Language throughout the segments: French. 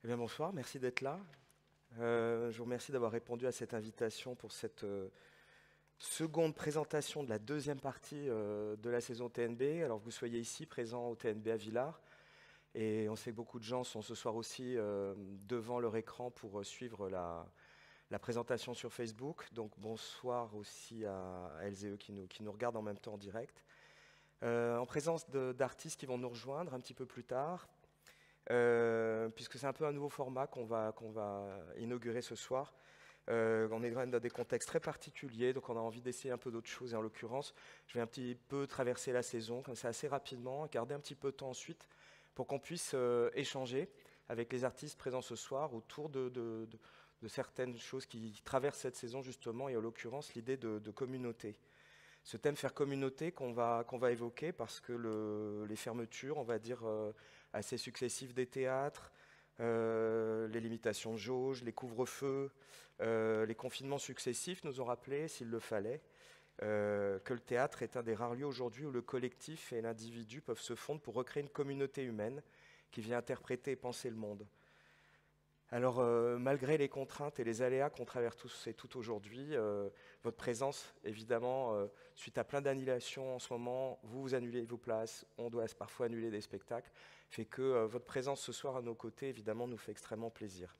Eh bien, bonsoir, merci d'être là. Je vous remercie d'avoir répondu à cette invitation pour cette seconde présentation de la deuxième partie de la saison TNB. Alors que vous soyez ici, présent au TNB à Villars. Et on sait que beaucoup de gens sont ce soir aussi devant leur écran pour suivre la présentation sur Facebook. Donc bonsoir aussi à elles et eux qui nous regardent en même temps en direct. En présence d'artistes qui vont nous rejoindre un petit peu plus tard. Puisque c'est un peu un nouveau format qu'on va inaugurer ce soir. On est dans des contextes très particuliers, donc on a envie d'essayer un peu d'autres choses. Et en l'occurrence, je vais un petit peu traverser la saison, comme ça assez rapidement, garder un petit peu de temps ensuite pour qu'on puisse échanger avec les artistes présents ce soir autour de certaines choses qui traversent cette saison justement, et en l'occurrence l'idée de communauté. Ce thème faire communauté qu'on va évoquer parce que les fermetures, on va dire, assez successives des théâtres, les limitations de jauge, les couvre-feux, les confinements successifs nous ont rappelé, s'il le fallait, que le théâtre est un des rares lieux aujourd'hui où le collectif et l'individu peuvent se fondre pour recréer une communauté humaine qui vient interpréter et penser le monde. Alors, malgré les contraintes et les aléas qu'on traverse tous et toutes aujourd'hui, votre présence, évidemment, suite à plein d'annulations en ce moment, vous annulez vos places, on doit parfois annuler des spectacles, fait que votre présence ce soir à nos côtés, évidemment, nous fait extrêmement plaisir.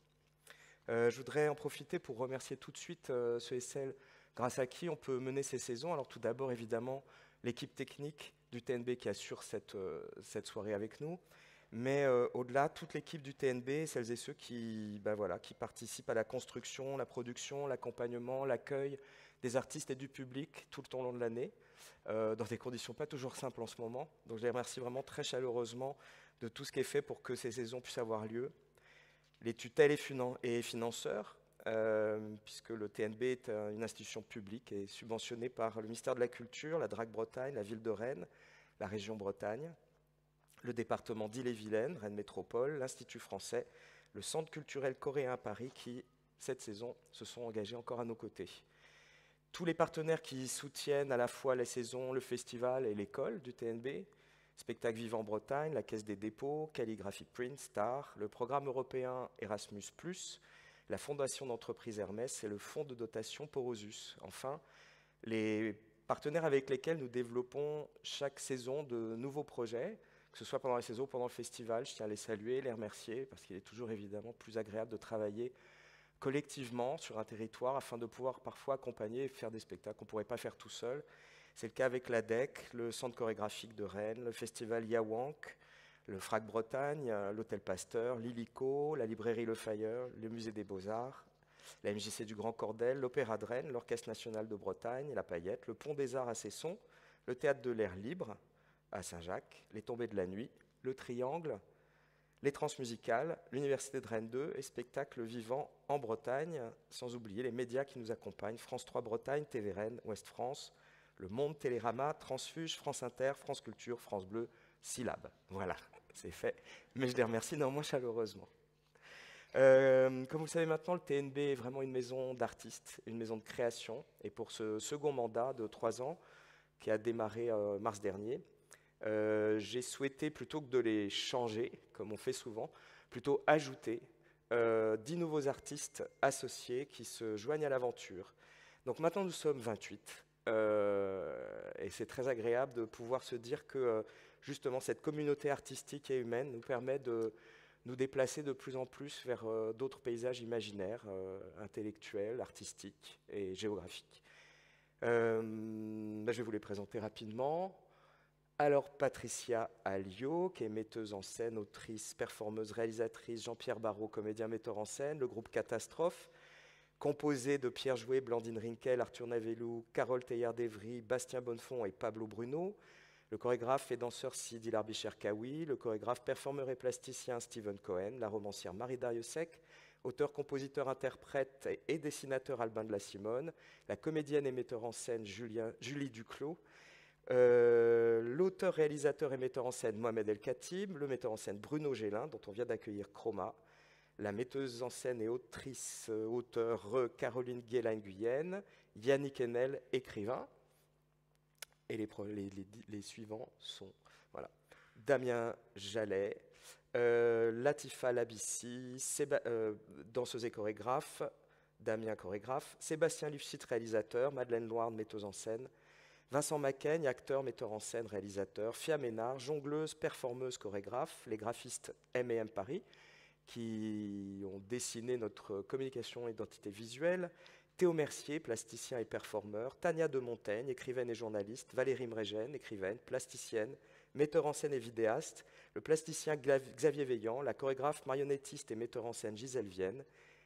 Je voudrais en profiter pour remercier tout de suite ceux et celles grâce à qui on peut mener ces saisons. Alors, tout d'abord, évidemment, l'équipe technique du TNB qui assure cette soirée avec nous. Mais au-delà, toute l'équipe du TNB, celles et ceux qui participent à la construction, la production, l'accompagnement, l'accueil des artistes et du public tout le long de l'année, dans des conditions pas toujours simples en ce moment. Donc je les remercie vraiment très chaleureusement de tout ce qui est fait pour que ces saisons puissent avoir lieu. Les tutelles et financeurs, puisque le TNB est une institution publique et subventionnée par le ministère de la Culture, la DRAC Bretagne, la ville de Rennes, la région Bretagne, le département d'Ille-et-Vilaine, Rennes Métropole, l'Institut français, le Centre culturel coréen à Paris qui, cette saison, se sont engagés encore à nos côtés. Tous les partenaires qui soutiennent à la fois les saisons, le festival et l'école du TNB, Spectacle Vivant Bretagne, la Caisse des dépôts, Calligraphy Print, Star, le programme européen Erasmus+, la Fondation d'entreprise Hermès et le fonds de dotation Porosus. Enfin, les partenaires avec lesquels nous développons chaque saison de nouveaux projets, que ce soit pendant la saison ou pendant le festival, je tiens à les saluer, les remercier, parce qu'il est toujours évidemment plus agréable de travailler collectivement sur un territoire afin de pouvoir parfois accompagner et faire des spectacles qu'on ne pourrait pas faire tout seul. C'est le cas avec l'ADEC, le Centre chorégraphique de Rennes, le festival Yawank, le FRAC Bretagne, l'Hôtel Pasteur, l'Illico, la librairie Le Fayeur, le Musée des Beaux-Arts, la MJC du Grand Cordel, l'Opéra de Rennes, l'Orchestre national de Bretagne, la Paillette, le Pont des Arts à Cesson, le Théâtre de l'Air libre à Saint-Jacques, les Tombées de la Nuit, le Triangle, les Transmusicales, l'Université de Rennes 2 et Spectacle Vivant en Bretagne, sans oublier les médias qui nous accompagnent, France 3 Bretagne, TV Rennes, Ouest France, Le Monde, Télérama, Transfuge, France Inter, France Culture, France Bleu, Syllab. Voilà, c'est fait. Mais je les remercie néanmoins chaleureusement. Comme vous le savez maintenant, le TNB est vraiment une maison d'artistes, une maison de création. Et pour ce second mandat de 3 ans, qui a démarré mars dernier, j'ai souhaité, plutôt que de les changer, comme on fait souvent, plutôt ajouter 10 nouveaux artistes associés qui se joignent à l'aventure. Donc maintenant, nous sommes 28. Et c'est très agréable de pouvoir se dire que justement cette communauté artistique et humaine nous permet de nous déplacer de plus en plus vers d'autres paysages imaginaires, intellectuels, artistiques et géographiques. Je vais vous les présenter rapidement. Alors Patricia Alliot, qui est metteuse en scène, autrice, performeuse, réalisatrice, Jean-Pierre Barrault, comédien, metteur en scène, le groupe Catastrophe, composé de Pierre Jouet, Blandine Rinkel, Arthur Navellou, Carole Teilhard-Evry, Bastien Bonnefond et Pablo Bruno, le chorégraphe et danseur Sidi Larbi-Cherkaoui, le chorégraphe, performeur et plasticien Steven Cohen, la romancière Marie Dariussec, auteur, compositeur, interprète et dessinateur Albin de la Simone, la comédienne et metteur en scène Julie Duclos, l'auteur, réalisateur et metteur en scène Mohamed El Khatib, le metteur en scène Bruno Gélin, dont on vient d'accueillir Chroma, la metteuse en scène et autrice, auteure Caroline Guélain-Guyenne, Yannick Enel, écrivain. Et les suivants sont voilà, Damien Jallet, Latifa Labissi, danseuse et chorégraphe, Damien chorégraphe, Sébastien Lufsit réalisateur, Madeleine Loire metteuse en scène, Vincent Macaigne, acteur, metteur en scène, réalisateur, Fia Ménard, jongleuse, performeuse, chorégraphe, les graphistes M&M Paris, qui ont dessiné notre communication et identité visuelle, Théo Mercier, plasticien et performeur, Tania de Montaigne, écrivaine et journaliste, Valérie Mregen, écrivaine, plasticienne, metteur en scène et vidéaste, le plasticien Xavier Veillant, la chorégraphe, marionnettiste et metteur en scène Gisèle Vienne,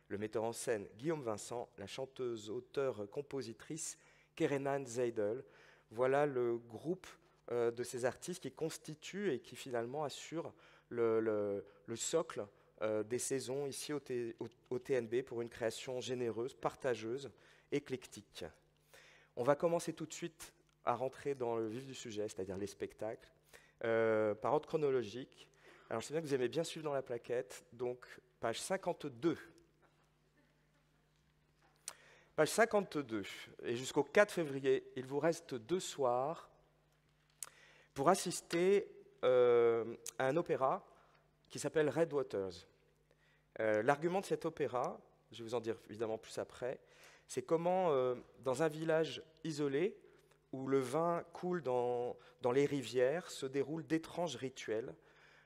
le metteur en scène Guillaume Vincent, la chanteuse, auteure, compositrice Kerenan Zeidel. Voilà le groupe de ces artistes qui constituent et qui finalement assurent le socle des saisons ici au TNB pour une création généreuse, partageuse, éclectique. On va commencer tout de suite à rentrer dans le vif du sujet, c'est-à-dire les spectacles, par ordre chronologique. Alors je sais bien que vous aimez bien suivre dans la plaquette, donc page 52. Page 52, et jusqu'au 4 février, il vous reste 2 soirs pour assister à un opéra qui s'appelle Red Waters. L'argument de cet opéra, je vais vous en dire évidemment plus après, c'est comment dans un village isolé où le vin coule dans les rivières se déroulent d'étranges rituels.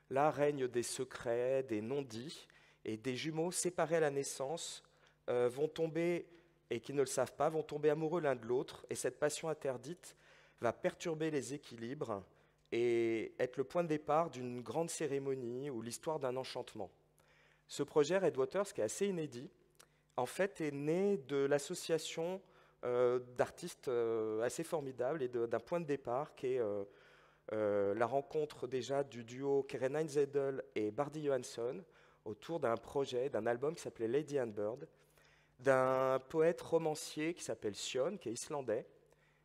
Là règnent des secrets, des non-dits, et des jumeaux séparés à la naissance vont tomber, et qui ne le savent pas, vont tomber amoureux l'un de l'autre, et cette passion interdite va perturber les équilibres et être le point de départ d'une grande cérémonie ou l'histoire d'un enchantement. Ce projet, Red Waters, qui est assez inédit, en fait est né de l'association d'artistes assez formidables et d'un point de départ qui est la rencontre déjà du duo Kerenan Zeidel et Bardi Johansson autour d'un projet, d'un album qui s'appelait Lady and Bird, d'un poète romancier qui s'appelle Sion, qui est islandais,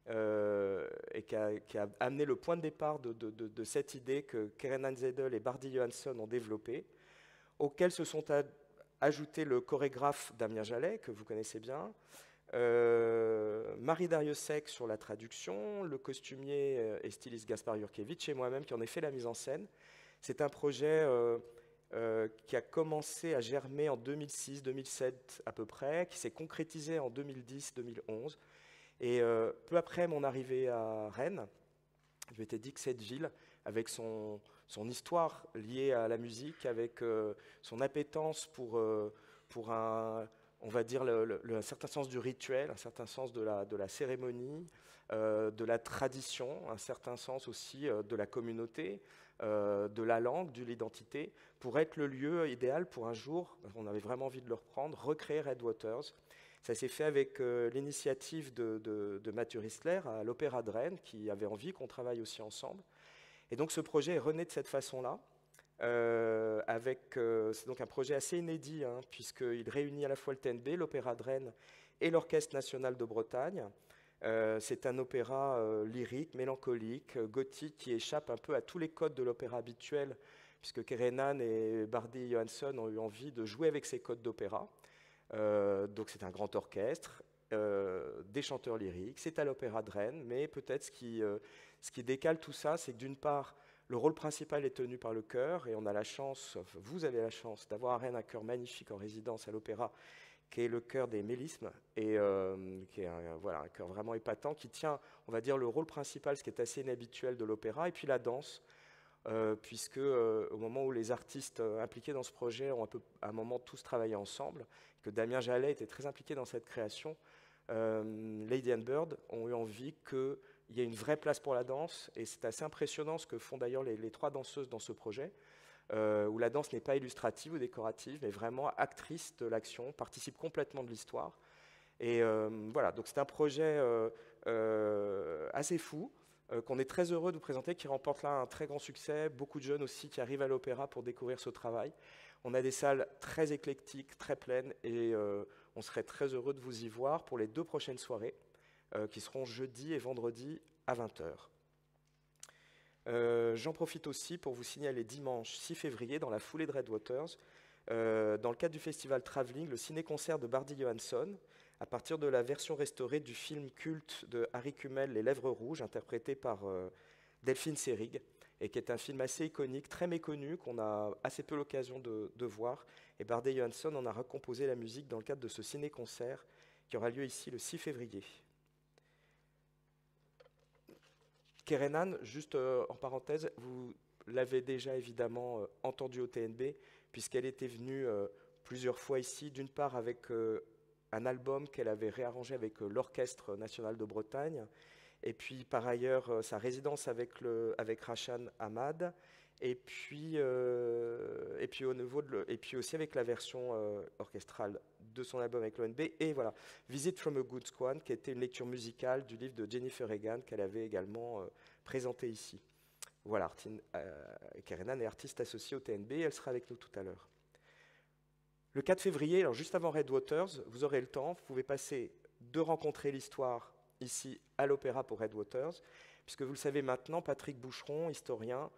et qui a amené le point de départ de cette idée que Kerenan Zeidel et Bardi Johansson ont développée, auquel se sont ajoutés le chorégraphe Damien Jallet, que vous connaissez bien, Marie Dariussec sur la traduction, le costumier et styliste Gaspard Jurkiewicz et moi-même qui en ai fait la mise en scène. C'est un projet qui a commencé à germer en 2006-2007 à peu près, qui s'est concrétisé en 2010-2011. Et peu après mon arrivée à Rennes, je m'étais dit que cette ville, avec son histoire liée à la musique, avec son appétence pour on va dire, un certain sens du rituel, un certain sens de la cérémonie, de la tradition, un certain sens aussi de la communauté, de la langue, de l'identité, pour être le lieu idéal pour un jour, on avait vraiment envie de le reprendre, recréer Red Waters. Ça s'est fait avec l'initiative de Mathieu Rissler à l'Opéra de Rennes, qui avait envie qu'on travaille aussi ensemble. Et donc ce projet est rené de cette façon-là. C'est donc un projet assez inédit, hein, puisqu'il réunit à la fois le TNB, l'Opéra de Rennes et l'Orchestre national de Bretagne. C'est un opéra lyrique, mélancolique, gothique, qui échappe un peu à tous les codes de l'opéra habituel, puisque Kerenan et Bardi Johansson ont eu envie de jouer avec ces codes d'opéra. Donc c'est un grand orchestre, des chanteurs lyriques, c'est à l'Opéra de Rennes, mais peut-être ce qui décale tout ça, c'est que d'une part, le rôle principal est tenu par le chœur, et on a la chance, vous avez la chance, d'avoir à Rennes un chœur magnifique en résidence à l'Opéra, qui est le chœur des Mélismes, et qui est un chœur vraiment épatant, qui tient, on va dire, le rôle principal, ce qui est assez inhabituel de l'opéra, et puis la danse, puisque au moment où les artistes impliqués dans ce projet ont à un moment tous travaillé ensemble, que Damien Jallet était très impliqué dans cette création, Lady and Bird ont eu envie qu'il y ait une vraie place pour la danse, et c'est assez impressionnant ce que font d'ailleurs les 3 danseuses dans ce projet, où la danse n'est pas illustrative ou décorative, mais vraiment actrice de l'action, participe complètement de l'histoire. Et voilà, donc c'est un projet assez fou, qu'on est très heureux de vous présenter, qui remporte là un très grand succès. Beaucoup de jeunes aussi qui arrivent à l'opéra pour découvrir ce travail. On a des salles très éclectiques, très pleines, et on serait très heureux de vous y voir pour les 2 prochaines soirées, qui seront jeudi et vendredi à 20h. J'en profite aussi pour vous signaler dimanche 6 février, dans la foulée de Red Waters, dans le cadre du festival Travelling, le ciné-concert de Bardi Johansson, à partir de la version restaurée du film culte de Harry Kummel, Les Lèvres Rouges, interprété par Delphine Seyrig. et qui est un film assez iconique, très méconnu, qu'on a assez peu l'occasion de voir. Et Bardet Johansson en a recomposé la musique dans le cadre de ce ciné-concert qui aura lieu ici le 6 février. Kerenan, juste en parenthèse, vous l'avez déjà évidemment entendue au TNB, puisqu'elle était venue plusieurs fois ici, d'une part avec un album qu'elle avait réarrangé avec l'Orchestre national de Bretagne, et puis par ailleurs sa résidence avec Rachan Ahmad, et puis aussi avec la version orchestrale de son album avec l'ONB, et voilà, Visit from a Good Squad, qui était une lecture musicale du livre de Jennifer Egan qu'elle avait également présenté ici. Voilà, Kerenan est artiste associée au TNB, elle sera avec nous tout à l'heure. Le 4 février, alors juste avant Red Waters, vous aurez le temps, vous pouvez passer de rencontrer l'histoire ici à l'Opéra pour Red Waters, puisque vous le savez maintenant, Patrick Boucheron, historien,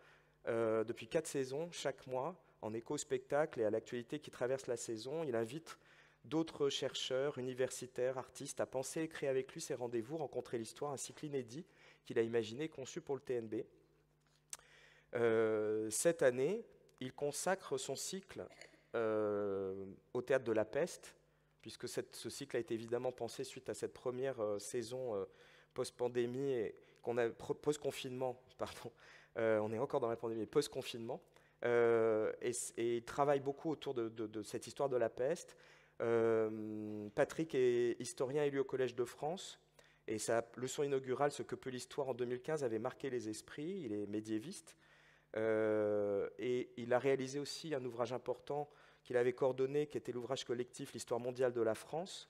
depuis 4 saisons, chaque mois, en écho au spectacle et à l'actualité qui traverse la saison, il invite d'autres chercheurs, universitaires, artistes à penser et créer avec lui ces rendez-vous, rencontrer l'histoire, un cycle inédit qu'il a imaginé et conçu pour le TNB. Cette année, il consacre son cycle au Théâtre de la Peste, puisque ce cycle a été évidemment pensé suite à cette première saison post-pandémie, et post-confinement, pardon, on est encore dans la pandémie, post-confinement, et il travaille beaucoup autour de cette histoire de la peste. Patrick est historien élu au Collège de France, et sa leçon inaugurale, Ce que peut l'histoire, en 2015, avait marqué les esprits. Il est médiéviste, et il a réalisé aussi un ouvrage important qu'il avait coordonné, qui était l'ouvrage collectif L'histoire mondiale de la France,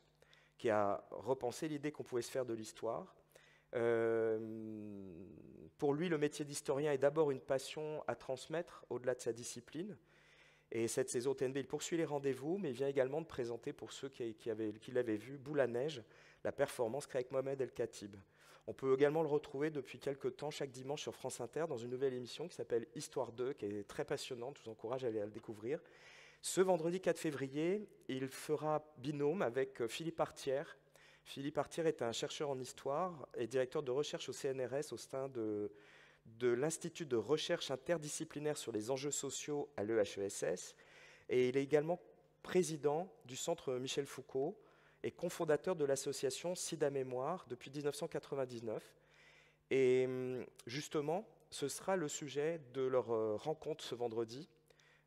qui a repensé l'idée qu'on pouvait se faire de l'histoire. Pour lui, le métier d'historien est d'abord une passion à transmettre au-delà de sa discipline. Et cette saison TNB, il poursuit les rendez-vous, mais il vient également de présenter, pour ceux qui l'avaient vu, Boule à neige, la performance créée avec Mohamed El Khatib. On peut également le retrouver depuis quelques temps, chaque dimanche sur France Inter, dans une nouvelle émission qui s'appelle Histoire 2, qui est très passionnante, je vous encourage à aller la découvrir. Ce vendredi 4 février, il fera binôme avec Philippe Artière. Philippe Artière est un chercheur en histoire et directeur de recherche au CNRS au sein de l'Institut de recherche interdisciplinaire sur les enjeux sociaux à l'EHESS. Et il est également président du Centre Michel Foucault et cofondateur de l'association SIDA Mémoire depuis 1999. Et justement, ce sera le sujet de leur rencontre ce vendredi.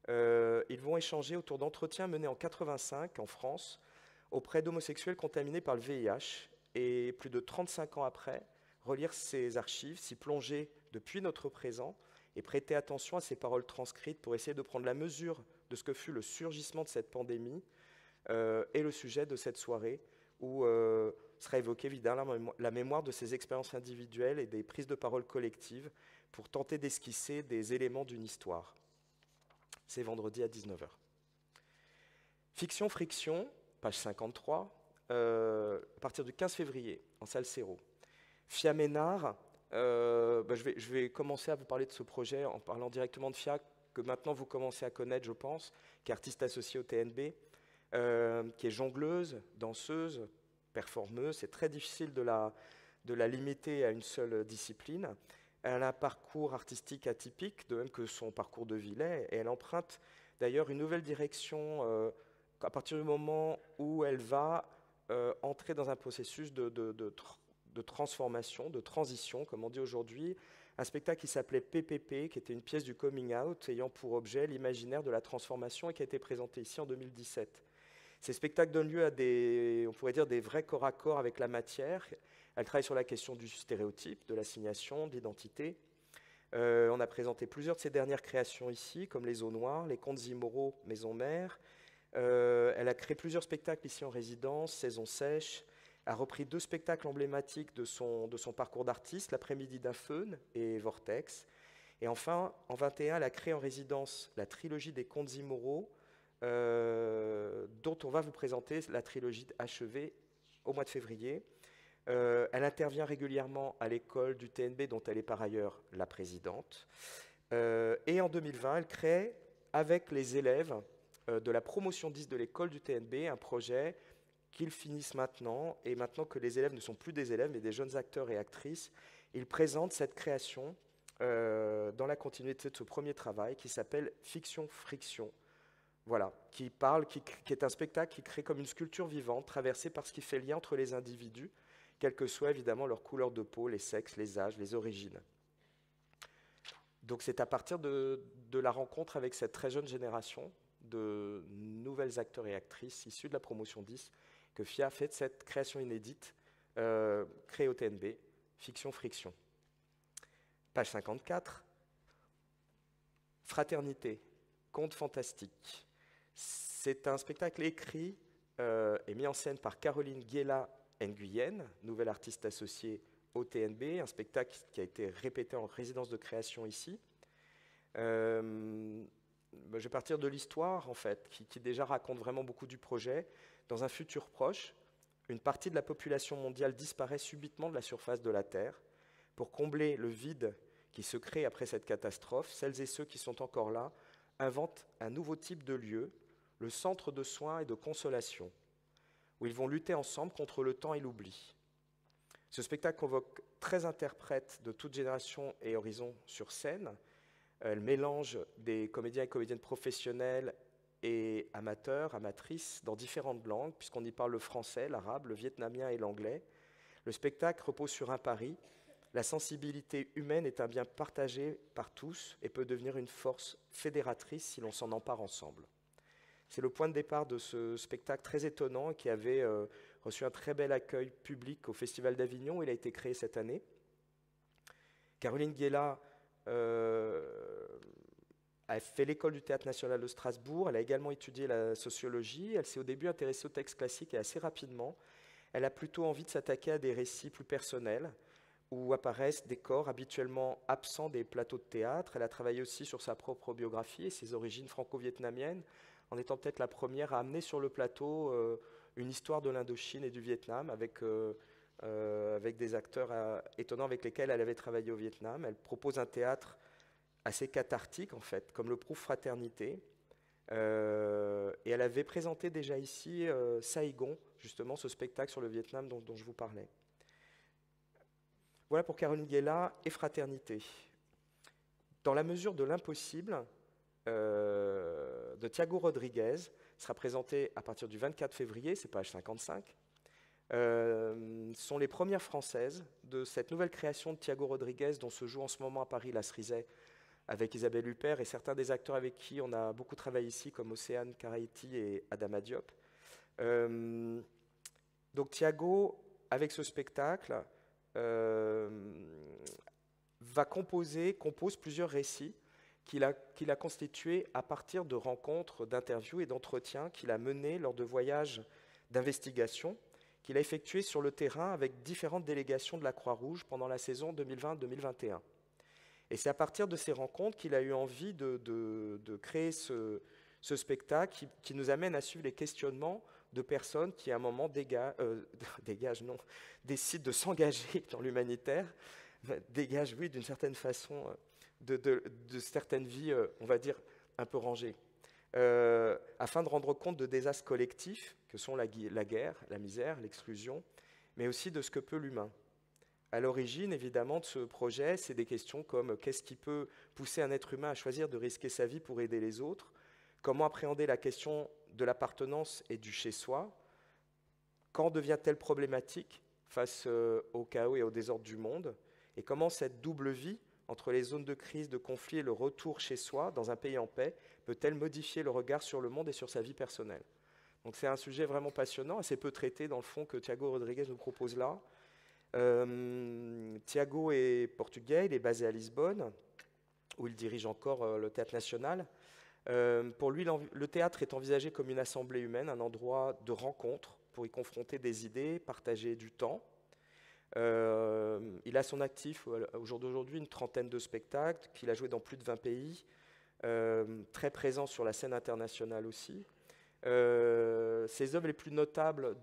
Ils vont échanger autour d'entretiens menés en 1985 en France auprès d'homosexuels contaminés par le VIH. Et plus de 35 ans après, relire ces archives, s'y plonger depuis notre présent et prêter attention à ces paroles transcrites pour essayer de prendre la mesure de ce que fut le surgissement de cette pandémie est le sujet de cette soirée où sera évoquée évidemment la mémoire de ces expériences individuelles et des prises de parole collectives pour tenter d'esquisser des éléments d'une histoire. C'est vendredi à 19h. Fiction Friction, page 53, à partir du 15 février, en salle Céro. Fia Ménard, je vais commencer à vous parler de ce projet en parlant directement de Fia, que maintenant vous commencez à connaître, je pense, qui est artiste associée au TNB, qui est jongleuse, danseuse, performeuse. C'est très difficile de la limiter à une seule discipline. Elle a un parcours artistique atypique, de même que son parcours de vie l'est, et elle emprunte d'ailleurs une nouvelle direction à partir du moment où elle va entrer dans un processus de transformation, de transition, comme on dit aujourd'hui, un spectacle qui s'appelait PPP, qui était une pièce du coming out, ayant pour objet l'imaginaire de la transformation et qui a été présenté ici en 2017. Ces spectacles donnent lieu à on pourrait dire, des vrais corps à corps avec la matière. Elle travaille sur la question du stéréotype, de l'assignation, de l'identité. On a présenté plusieurs de ses dernières créations ici, comme Les Eaux Noires, Les Contes immoraux, Maison Mère. Elle a créé plusieurs spectacles ici en résidence, Saison sèche, a repris 2 spectacles emblématiques de son parcours d'artiste, L'après-midi d'un Feun et Vortex. Et enfin, en 21, elle a créé en résidence la trilogie des Contes immoraux, dont on va vous présenter la trilogie achevée au mois de février. Elle intervient régulièrement à l'école du TNB, dont elle est par ailleurs la présidente. Et en 2020, elle crée, avec les élèves de la promotion 10 de l'école du TNB, un projet qu'ils finissent maintenant, et maintenant que les élèves ne sont plus des élèves, mais des jeunes acteurs et actrices, ils présentent cette création dans la continuité de ce premier travail qui s'appelle Fiction Friction. Voilà, qui est un spectacle qui crée comme une sculpture vivante, traversée par ce qui fait lien entre les individus, quelle que soit évidemment leur couleur de peau, les sexes, les âges, les origines. Donc c'est à partir de la rencontre avec cette très jeune génération de nouvelles acteurs et actrices issus de la promotion 10 que FIA a fait cette création inédite créée au TNB, Fiction Friction. Page 54, Fraternité, conte fantastique. C'est un spectacle écrit et mis en scène par Caroline Guéla-Nguyen, nouvelle artiste associée au TNB, un spectacle qui a été répété en résidence de création ici. Je vais partir de l'histoire, en fait, qui déjà raconte vraiment beaucoup du projet. Dans un futur proche, une partie de la population mondiale disparaît subitement de la surface de la Terre. Pour combler le vide qui se crée après cette catastrophe, celles et ceux qui sont encore là inventent un nouveau type de lieu, le centre de soins et de consolation, où ils vont lutter ensemble contre le temps et l'oubli. Ce spectacle convoque 13 interprètes de toute génération et horizon sur scène. Elle mélange des comédiens et comédiennes professionnels et amateurs, amatrices, dans différentes langues, puisqu'on y parle le français, l'arabe, le vietnamien et l'anglais. Le spectacle repose sur un pari. La sensibilité humaine est un bien partagé par tous et peut devenir une force fédératrice si l'on s'en empare ensemble. C'est le point de départ de ce spectacle très étonnant qui avait reçu un très bel accueil public au Festival d'Avignon où il a été créé cette année. Caroline Guéla a fait l'école du Théâtre National de Strasbourg. Elle a également étudié la sociologie. Elle s'est au début intéressée au texte classique et assez rapidement. Elle a plutôt envie de s'attaquer à des récits plus personnels où apparaissent des corps habituellement absents des plateaux de théâtre. Elle a travaillé aussi sur sa propre biographie et ses origines franco-vietnamiennes, en étant peut-être la première à amener sur le plateau une histoire de l'Indochine et du Vietnam avec des acteurs étonnants avec lesquels elle avait travaillé au Vietnam. Elle propose un théâtre assez cathartique, en fait, comme le prouve Fraternité. Et elle avait présenté déjà ici Saigon, justement, ce spectacle sur le Vietnam dont je vous parlais. Voilà pour Caroline Guéla et Fraternité. Dans la mesure de l'impossible, de Thiago Rodriguez sera présenté à partir du 24 février, c'est page 55. Sont les premières françaises de cette nouvelle création de Thiago Rodriguez dont se joue en ce moment à Paris la Cerisay avec Isabelle Huppert et certains des acteurs avec qui on a beaucoup travaillé ici comme Océane Karaïti et Adama Diop. Donc Thiago, avec ce spectacle, compose plusieurs récits qu'il a constitués à partir de rencontres, d'interviews et d'entretiens qu'il a menés lors de voyages d'investigation qu'il a effectués sur le terrain avec différentes délégations de la Croix-Rouge pendant la saison 2020-2021. Et c'est à partir de ces rencontres qu'il a eu envie de créer ce spectacle qui nous amène à suivre les questionnements de personnes qui, à un moment, décident de s'engager dans l'humanitaire, dégagent, oui, d'une certaine façon, de certaines vies, on va dire, un peu rangées, afin de rendre compte de désastres collectifs que sont la guerre, la misère, l'exclusion, mais aussi de ce que peut l'humain. À l'origine, évidemment, de ce projet, c'est des questions comme qu'est-ce qui peut pousser un être humain à choisir de risquer sa vie pour aider les autres? Comment appréhender la question de l'appartenance et du chez-soi? Quand devient-elle problématique face au chaos et au désordre du monde? Et comment cette double vie entre les zones de crise, de conflit et le retour chez soi, dans un pays en paix, peut-elle modifier le regard sur le monde et sur sa vie personnelle? Donc c'est un sujet vraiment passionnant, assez peu traité dans le fond que Thiago Rodriguez nous propose là. Thiago est portugais, il est basé à Lisbonne, où il dirige encore le Théâtre National. Pour lui, le théâtre est envisagé comme une assemblée humaine, un endroit de rencontre pour y confronter des idées, partager du temps. Il a à son actif, au jour d'aujourd'hui, une trentaine de spectacles qu'il a joué dans plus de 20 pays, très présent sur la scène internationale aussi. Ses œuvres les plus notables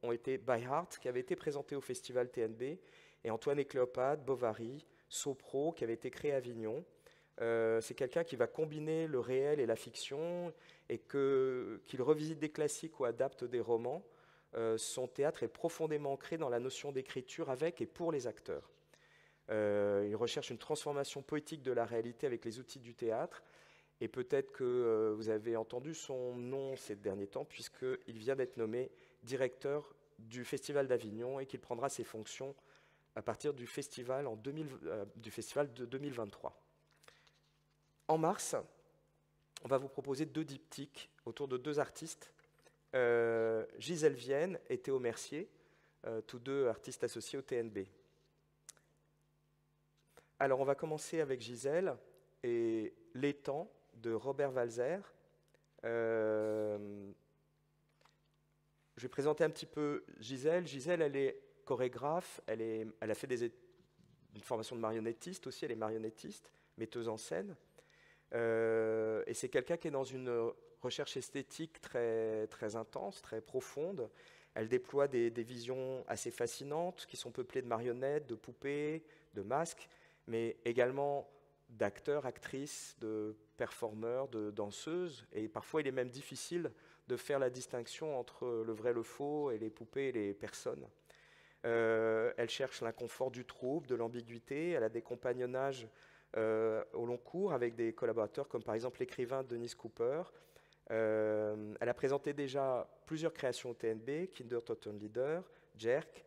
ont été By Heart, qui avait été présenté au Festival TNB, et Antoine et Cléopâtre, Bovary, Sopro, qui avait été créé à Avignon. C'est quelqu'un qui va combiner le réel et la fiction, et qu'il revisite des classiques ou adapte des romans. Son théâtre est profondément ancré dans la notion d'écriture avec et pour les acteurs. Il recherche une transformation poétique de la réalité avec les outils du théâtre. Et peut-être que vous avez entendu son nom ces derniers temps, puisqu'il vient d'être nommé directeur du Festival d'Avignon et qu'il prendra ses fonctions à partir du festival, du festival de 2023. En mars, on va vous proposer 2 diptyques autour de 2 artistes, Gisèle Vienne et Théo Mercier, tous 2 artistes associés au TNB. Alors, on va commencer avec Gisèle et L'étang de Robert Walser. Je vais présenter un petit peu Gisèle. Gisèle, elle est chorégraphe, elle a fait une formation de marionnettiste aussi, elle est marionnettiste, metteuse en scène. Et c'est quelqu'un qui est dans une recherche esthétique très, très intense, très profonde. Elle déploie des visions assez fascinantes qui sont peuplées de marionnettes, de poupées, de masques, mais également d'acteurs, actrices, de performeurs, de danseuses. Et parfois, il est même difficile de faire la distinction entre le vrai, le faux, et les poupées et les personnes. Elle cherche l'inconfort du trouble, de l'ambiguïté. Elle a des compagnonnages au long cours avec des collaborateurs comme par exemple l'écrivain Dennis Cooper. Elle a présenté déjà plusieurs créations au TNB, Kinder Totten Leader, Jerk,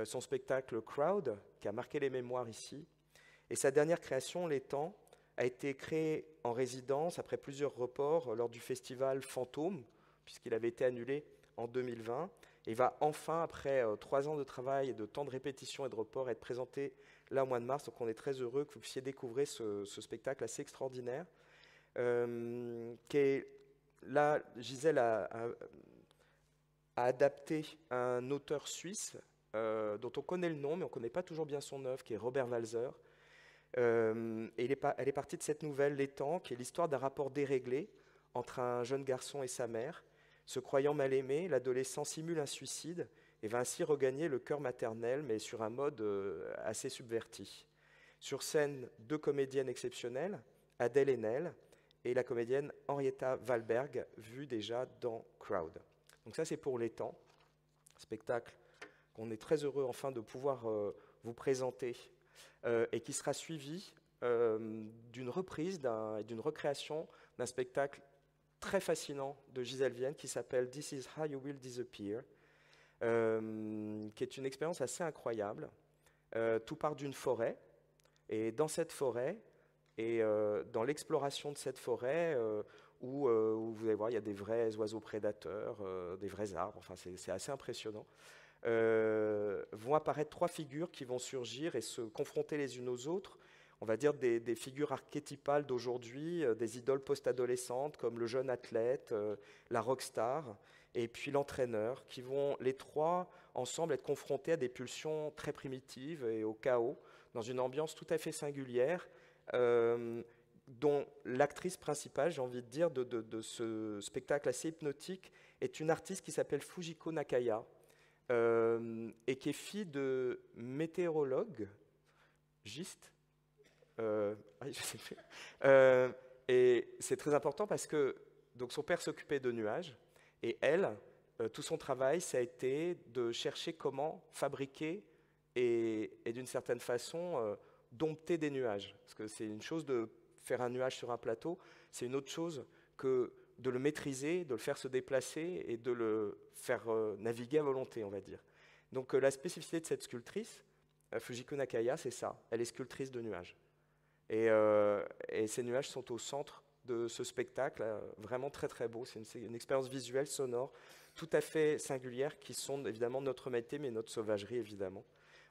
son spectacle Crowd, qui a marqué les mémoires ici. Et sa dernière création, L'étang, a été créée en résidence après plusieurs reports lors du festival Fantôme, puisqu'il avait été annulé en 2020. Et va enfin, après 3 ans de travail et de temps de répétition et de report, être présenté là au mois de mars. Donc on est très heureux que vous puissiez découvrir ce spectacle assez extraordinaire. Là, Gisèle a adapté un auteur suisse dont on connaît le nom, mais on ne connaît pas toujours bien son œuvre, qui est Robert Walser. Et elle est partie de cette nouvelle, L'étang, qui est l'histoire d'un rapport déréglé entre un jeune garçon et sa mère. Se croyant mal aimé, l'adolescent simule un suicide et va ainsi regagner le cœur maternel, mais sur un mode assez subverti. Sur scène, 2 comédiennes exceptionnelles, Adèle Haenel et la comédienne Henrietta Wahlberg, vue déjà dans Crowd. Donc ça, c'est pour L'étang, spectacle qu'on est très heureux enfin de pouvoir vous présenter et qui sera suivi d'une reprise, d'une recréation d'un spectacle très fascinant de Gisèle Vienne qui s'appelle This is how you will disappear, qui est une expérience assez incroyable. Tout part d'une forêt, et dans cette forêt, et dans l'exploration de cette forêt, où vous allez voir, il y a des vrais oiseaux prédateurs, des vrais arbres, enfin c'est assez impressionnant, vont apparaître 3 figures qui vont surgir et se confronter les unes aux autres. On va dire des figures archétypales d'aujourd'hui, des idoles post-adolescentes comme le jeune athlète, la rockstar, et puis l'entraîneur, qui vont les 3 ensemble être confrontés à des pulsions très primitives et au chaos, dans une ambiance tout à fait singulière, dont l'actrice principale, j'ai envie de dire, de ce spectacle assez hypnotique, est une artiste qui s'appelle Fujiko Nakaya, et qui est fille de météorologue, giste. Oui, je sais plus. Et c'est très important parce que donc son père s'occupait de nuages et elle, tout son travail, ça a été de chercher comment fabriquer et d'une certaine façon dompter des nuages. Parce que c'est une chose de faire un nuage sur un plateau, c'est une autre chose que de le maîtriser, de le faire se déplacer et de le faire naviguer à volonté, on va dire. Donc la spécificité de cette sculptrice, Fujiko Nakaya, c'est ça, elle est sculptrice de nuages. Et ces nuages sont au centre de ce spectacle, vraiment très très beau. C'est une expérience visuelle, sonore, tout à fait singulière, qui sonde évidemment notre humanité, mais notre sauvagerie évidemment,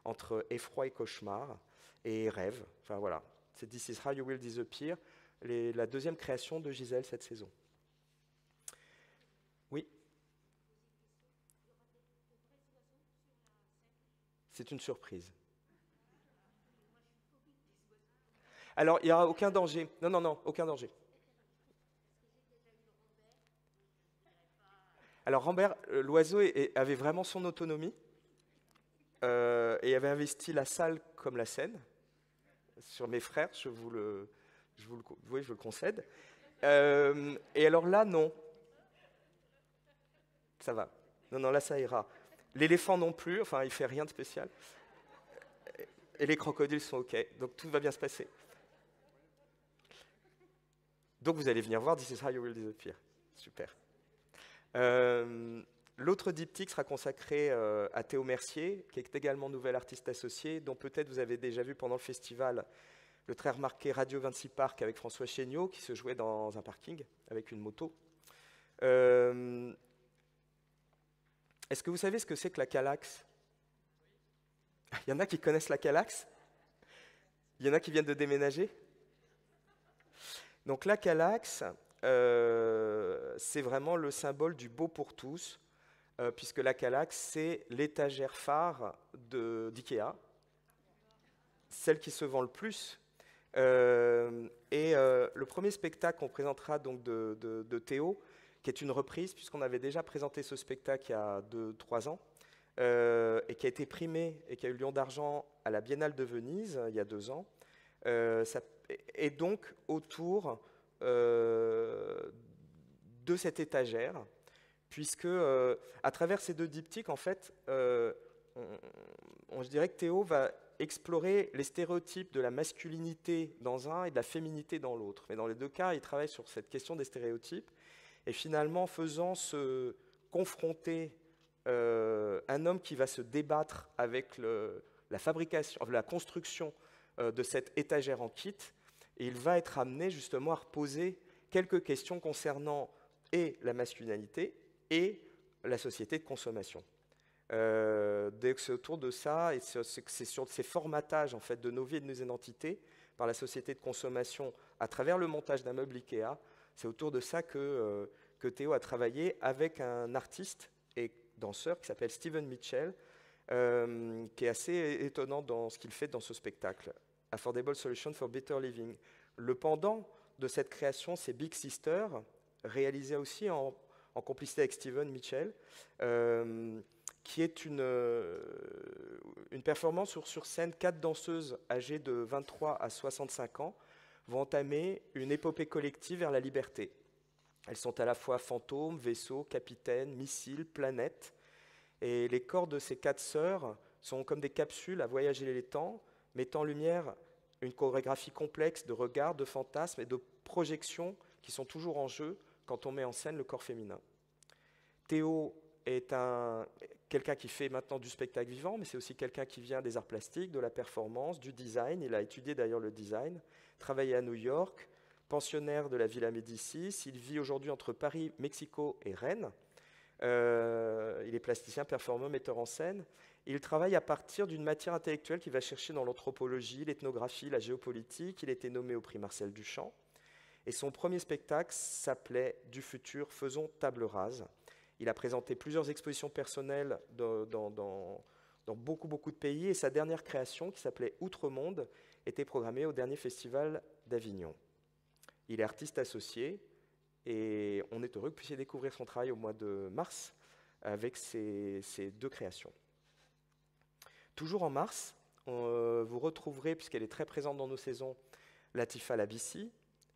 entre effroi et cauchemar, et rêve. Enfin voilà, c'est This is how you will disappear, la 2e création de Gisèle cette saison. Oui. C'est une surprise. Alors, il n'y aura aucun danger. Non, non, non, aucun danger. Alors, Rambert, l'oiseau avait vraiment son autonomie et avait investi la salle comme la scène. Sur mes frères, je vous le concède. Et alors là, non. Ça va. Non, non, là, ça ira. L'éléphant non plus, enfin, il fait rien de spécial. Et les crocodiles sont OK, donc tout va bien se passer. Donc vous allez venir voir This is how you will disappear. Super. L'autre diptyque sera consacré à Théo Mercier, qui est également nouvel artiste associé, dont peut-être vous avez déjà vu pendant le festival le très remarqué Radio 26 Park avec François Chéniaud, qui se jouait dans un parking avec une moto. Est-ce que vous savez ce que c'est que la Kallax? Il y en a qui connaissent la Kallax? Il y en a qui viennent de déménager? Donc la Kallax, c'est vraiment le symbole du beau pour tous, puisque la Kallax, c'est l'étagère phare d'IKEA, celle qui se vend le plus. Le premier spectacle qu'on présentera donc de Théo, qui est une reprise, puisqu'on avait déjà présenté ce spectacle il y a 2-3 ans, et qui a été primé et qui a eu Lion d'Argent à la Biennale de Venise il y a 2 ans, et donc autour de cette étagère, puisque à travers ces 2 diptyques, en fait, je dirais que Théo va explorer les stéréotypes de la masculinité dans un et de la féminité dans l'autre. Mais dans les 2 cas, il travaille sur cette question des stéréotypes, et finalement faisant se confronter un homme qui va se débattre avec la fabrication, la construction de cette étagère en kit, et il va être amené justement à reposer quelques questions concernant et la masculinité et la société de consommation. Dès que c'est autour de ça, et c'est sur ces formatages en fait, de nos vies et de nos identités par la société de consommation à travers le montage d'un meuble Ikea, c'est autour de ça que Théo a travaillé avec un artiste et danseur qui s'appelle Steven Mitchell, qui est assez étonnant dans ce qu'il fait dans ce spectacle. Affordable Solution for Better Living. Le pendant de cette création, c'est Big Sister, réalisé aussi en complicité avec Steven Mitchell, qui est une performance où sur scène, 4 danseuses âgées de 23 à 65 ans vont entamer une épopée collective vers la liberté. Elles sont à la fois fantômes, vaisseaux, capitaines, missiles, planètes. Et les corps de ces 4 sœurs sont comme des capsules à voyager les temps, mettant en lumière une chorégraphie complexe de regards, de fantasmes et de projections qui sont toujours en jeu quand on met en scène le corps féminin. Théo est quelqu'un qui fait maintenant du spectacle vivant, mais c'est aussi quelqu'un qui vient des arts plastiques, de la performance, du design. Il a étudié d'ailleurs le design, travaillé à New York, pensionnaire de la Villa Médicis. Il vit aujourd'hui entre Paris, Mexico et Rennes. Il est plasticien, performeur, metteur en scène. Il travaille à partir d'une matière intellectuelle qu'il va chercher dans l'anthropologie, l'ethnographie, la géopolitique. Il a été nommé au prix Marcel Duchamp. Et son premier spectacle s'appelait « Du futur, faisons table rase ». Il a présenté plusieurs expositions personnelles dans beaucoup de pays. Et sa dernière création, qui s'appelait « Outre-monde », était programmée au dernier festival d'Avignon. Il est artiste associé. Et on est heureux que vous puissiez découvrir son travail au mois de mars avec ces 2 créations. Toujours en mars, vous retrouverez, puisqu'elle est très présente dans nos saisons, Latifa Labissi,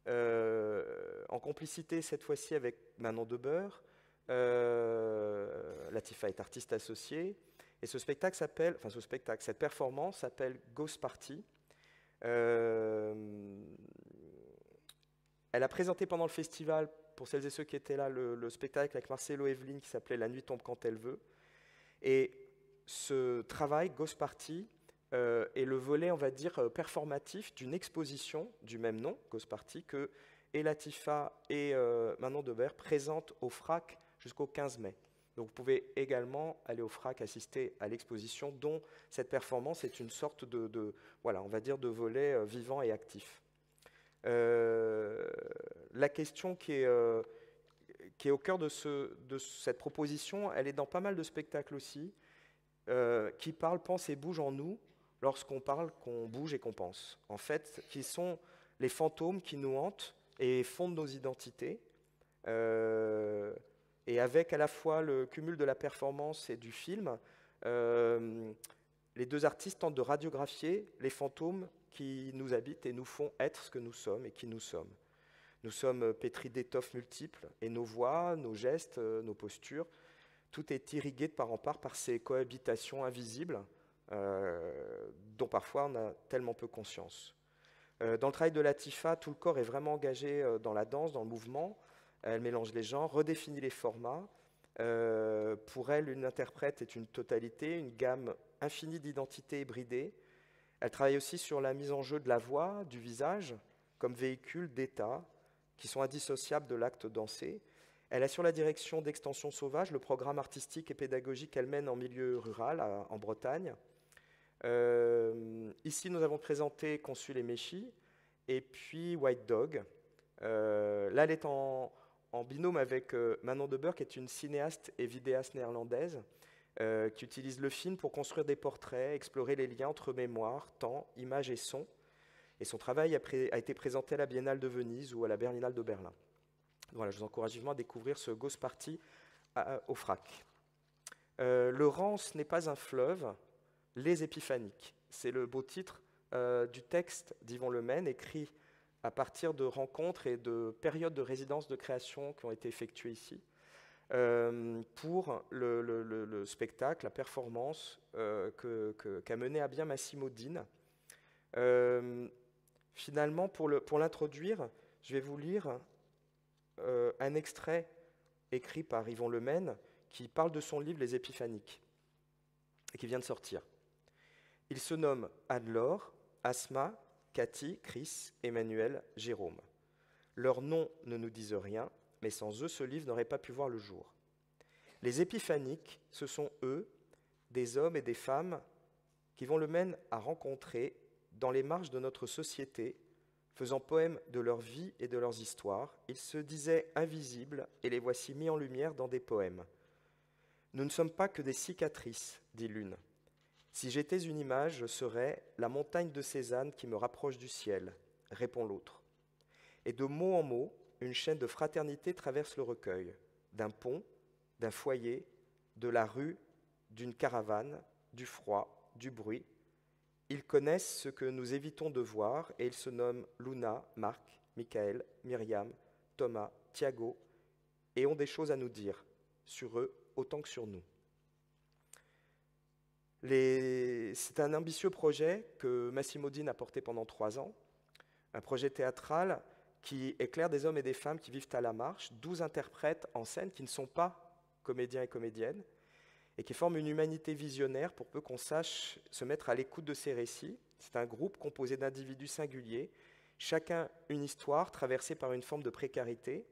en complicité cette fois-ci avec Manon Debeur. Latifa est artiste associée. Et cette performance s'appelle Ghost Party. Elle a présenté pendant le festival, pour celles et ceux qui étaient là, le spectacle avec Marcelo Evelyn qui s'appelait La nuit tombe quand elle veut. Et ce travail, Ghost Party, est le volet, on va dire, performatif d'une exposition du même nom, Ghost Party, que Latifa et Manon Debert présentent au FRAC jusqu'au 15 mai. Donc vous pouvez également aller au FRAC assister à l'exposition dont cette performance est une sorte voilà, on va dire, de volet vivant et actif. La question qui est au cœur de cette proposition, elle est dans pas mal de spectacles aussi, qui parlent, pense et bouge en nous lorsqu'on parle, qu'on bouge et qu'on pense. En fait, qui sont les fantômes qui nous hantent et fondent nos identités. Et avec à la fois le cumul de la performance et du film, les 2 artistes tentent de radiographier les fantômes qui nous habitent et nous font être ce que nous sommes et qui nous sommes. Nous sommes pétris d'étoffes multiples et nos voix, nos gestes, nos postures, tout est irrigué de part en part par ces cohabitations invisibles dont parfois on a tellement peu conscience. Dans le travail de Latifa, tout le corps est vraiment engagé dans la danse, dans le mouvement. Elle mélange les genres, redéfinit les formats. Pour elle, une interprète est une totalité, une gamme infinie d'identités hybridées. Elle travaille aussi sur la mise en jeu de la voix, du visage, comme véhicule d'état, qui sont indissociables de l'acte dansé. Elle assure la direction d'Extension Sauvage, le programme artistique et pédagogique qu'elle mène en milieu rural, en Bretagne. Ici, nous avons présenté Consul et Méchi, et puis White Dog. Là, elle est en binôme avec Manon de Burgh, qui est une cinéaste et vidéaste néerlandaise, qui utilise le film pour construire des portraits, explorer les liens entre mémoire, temps, image et son. Et son travail a été présenté à la Biennale de Venise ou à la Berlinale de Berlin. Voilà, je vous encourage vivement à découvrir ce Ghost Party au FRAC. Le Rance n'est pas un fleuve, les épiphaniques. C'est le beau titre du texte d'Yvon Lemaine, écrit à partir de rencontres et de périodes de résidence de création qui ont été effectuées ici, pour le spectacle, la performance qu'a mené à bien Massimo Dine. Finalement, pour l'introduire, je vais vous lire un extrait écrit par Yvon Lemaine qui parle de son livre Les Épiphaniques, et qui vient de sortir. Il se nomme Anne-Laure, Asma, Cathy, Chris, Emmanuel, Jérôme. Leurs noms ne nous disent rien, mais sans eux, ce livre n'aurait pas pu voir le jour. Les épiphaniques, ce sont eux, des hommes et des femmes qu'Yvon Lemaine a rencontrés dans les marges de notre société, faisant poème de leur vie et de leurs histoires. Ils se disaient invisibles et les voici mis en lumière dans des poèmes. Nous ne sommes pas que des cicatrices, dit l'une. Si j'étais une image, je serais la montagne de Cézanne qui me rapproche du ciel, répond l'autre. Et de mot en mot, une chaîne de fraternité traverse le recueil, d'un pont, d'un foyer, de la rue, d'une caravane, du froid, du bruit. Ils connaissent ce que nous évitons de voir et ils se nomment Luna, Marc, Michael, Myriam, Thomas, Thiago et ont des choses à nous dire, sur eux autant que sur nous. C'est un ambitieux projet que Massimo Dine a porté pendant 3 ans, un projet théâtral qui éclaire des hommes et des femmes qui vivent à la marche, 12 interprètes en scène qui ne sont pas comédiens et comédiennes, et qui forment une humanité visionnaire pour peu qu'on sache se mettre à l'écoute de ces récits. C'est un groupe composé d'individus singuliers, chacun une histoire traversée par une forme de précarité,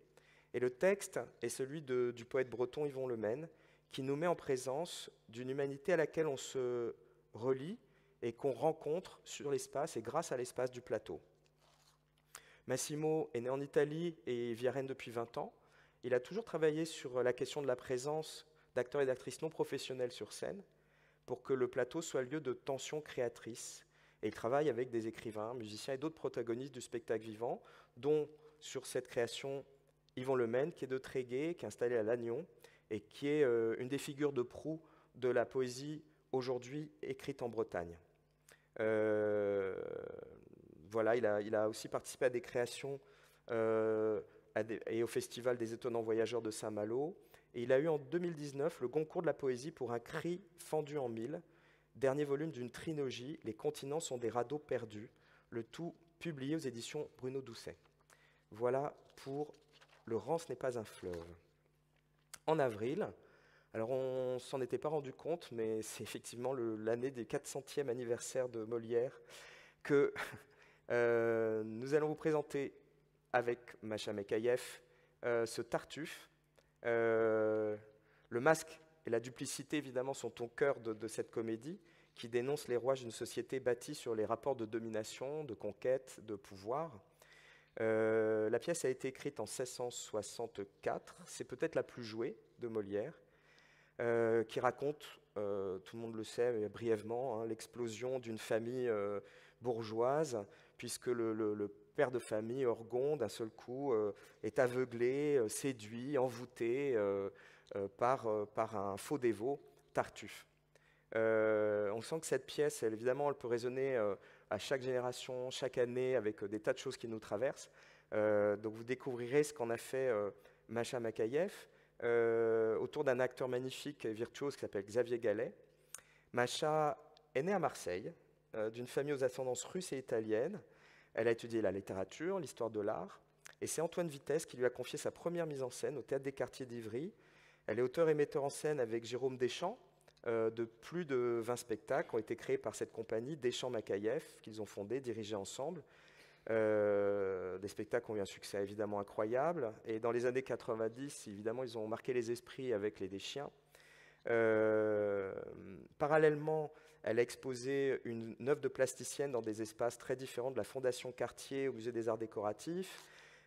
et le texte est celui du poète breton Yvon Lemaine, qui nous met en présence d'une humanité à laquelle on se relie et qu'on rencontre sur l'espace et grâce à l'espace du plateau. Massimo est né en Italie et vit à Rennes depuis 20 ans. Il a toujours travaillé sur la question de la présence d'acteurs et d'actrices non professionnels sur scène pour que le plateau soit lieu de tension créatrice. Et il travaille avec des écrivains, musiciens et d'autres protagonistes du spectacle vivant, dont sur cette création Yvon Lemaine, qui est de Tréguier, qui est installé à Lannion, et qui est une des figures de proue de la poésie aujourd'hui écrite en Bretagne. Voilà, il a aussi participé à des créations et au Festival des Étonnants Voyageurs de Saint-Malo. Et il a eu en 2019 le Goncourt de la poésie pour Un cri fendu en mille, dernier volume d'une trilogie, Les continents sont des radeaux perdus, le tout publié aux éditions Bruno Doucet. Voilà pour Le Rance n'est pas un fleuve. En avril, alors on ne s'en était pas rendu compte, mais c'est effectivement l'année du 400e anniversaire de Molière que nous allons vous présenter avec Macha Mekayev ce Tartuffe. Le masque et la duplicité, évidemment, sont au cœur de cette comédie qui dénonce les rouages d'une société bâtie sur les rapports de domination, de conquête, de pouvoir. La pièce a été écrite en 1664, c'est peut-être la plus jouée de Molière, qui raconte, tout le monde le sait brièvement, l'explosion d'une famille bourgeoise, puisque le père de famille, Orgon, d'un seul coup, est aveuglé, séduit, envoûté par un faux dévot, Tartuffe. On sent que cette pièce, évidemment, elle peut résonner à chaque génération, chaque année, avec des tas de choses qui nous traversent. Donc vous découvrirez ce qu'en a fait Macha Mekayev autour d'un acteur magnifique et virtuose qui s'appelle Xavier Gallet. Macha est née à Marseille, d'une famille aux ascendances russes et italiennes. Elle a étudié la littérature, l'histoire de l'art, et c'est Antoine Vitesse qui lui a confié sa première mise en scène au Théâtre des Quartiers d'Ivry. Elle est auteure et metteur en scène avec Jérôme Deschamps. De plus de 20 spectacles ont été créés par cette compagnie, Deschamps-Makaïev, qu'ils ont fondé, dirigé ensemble. Des spectacles ont eu un succès évidemment incroyable. Et dans les années 90, évidemment, ils ont marqué les esprits avec Les Deschiens. Parallèlement, elle a exposé une œuvre de plasticienne dans des espaces très différents, de la Fondation Cartier au Musée des Arts Décoratifs.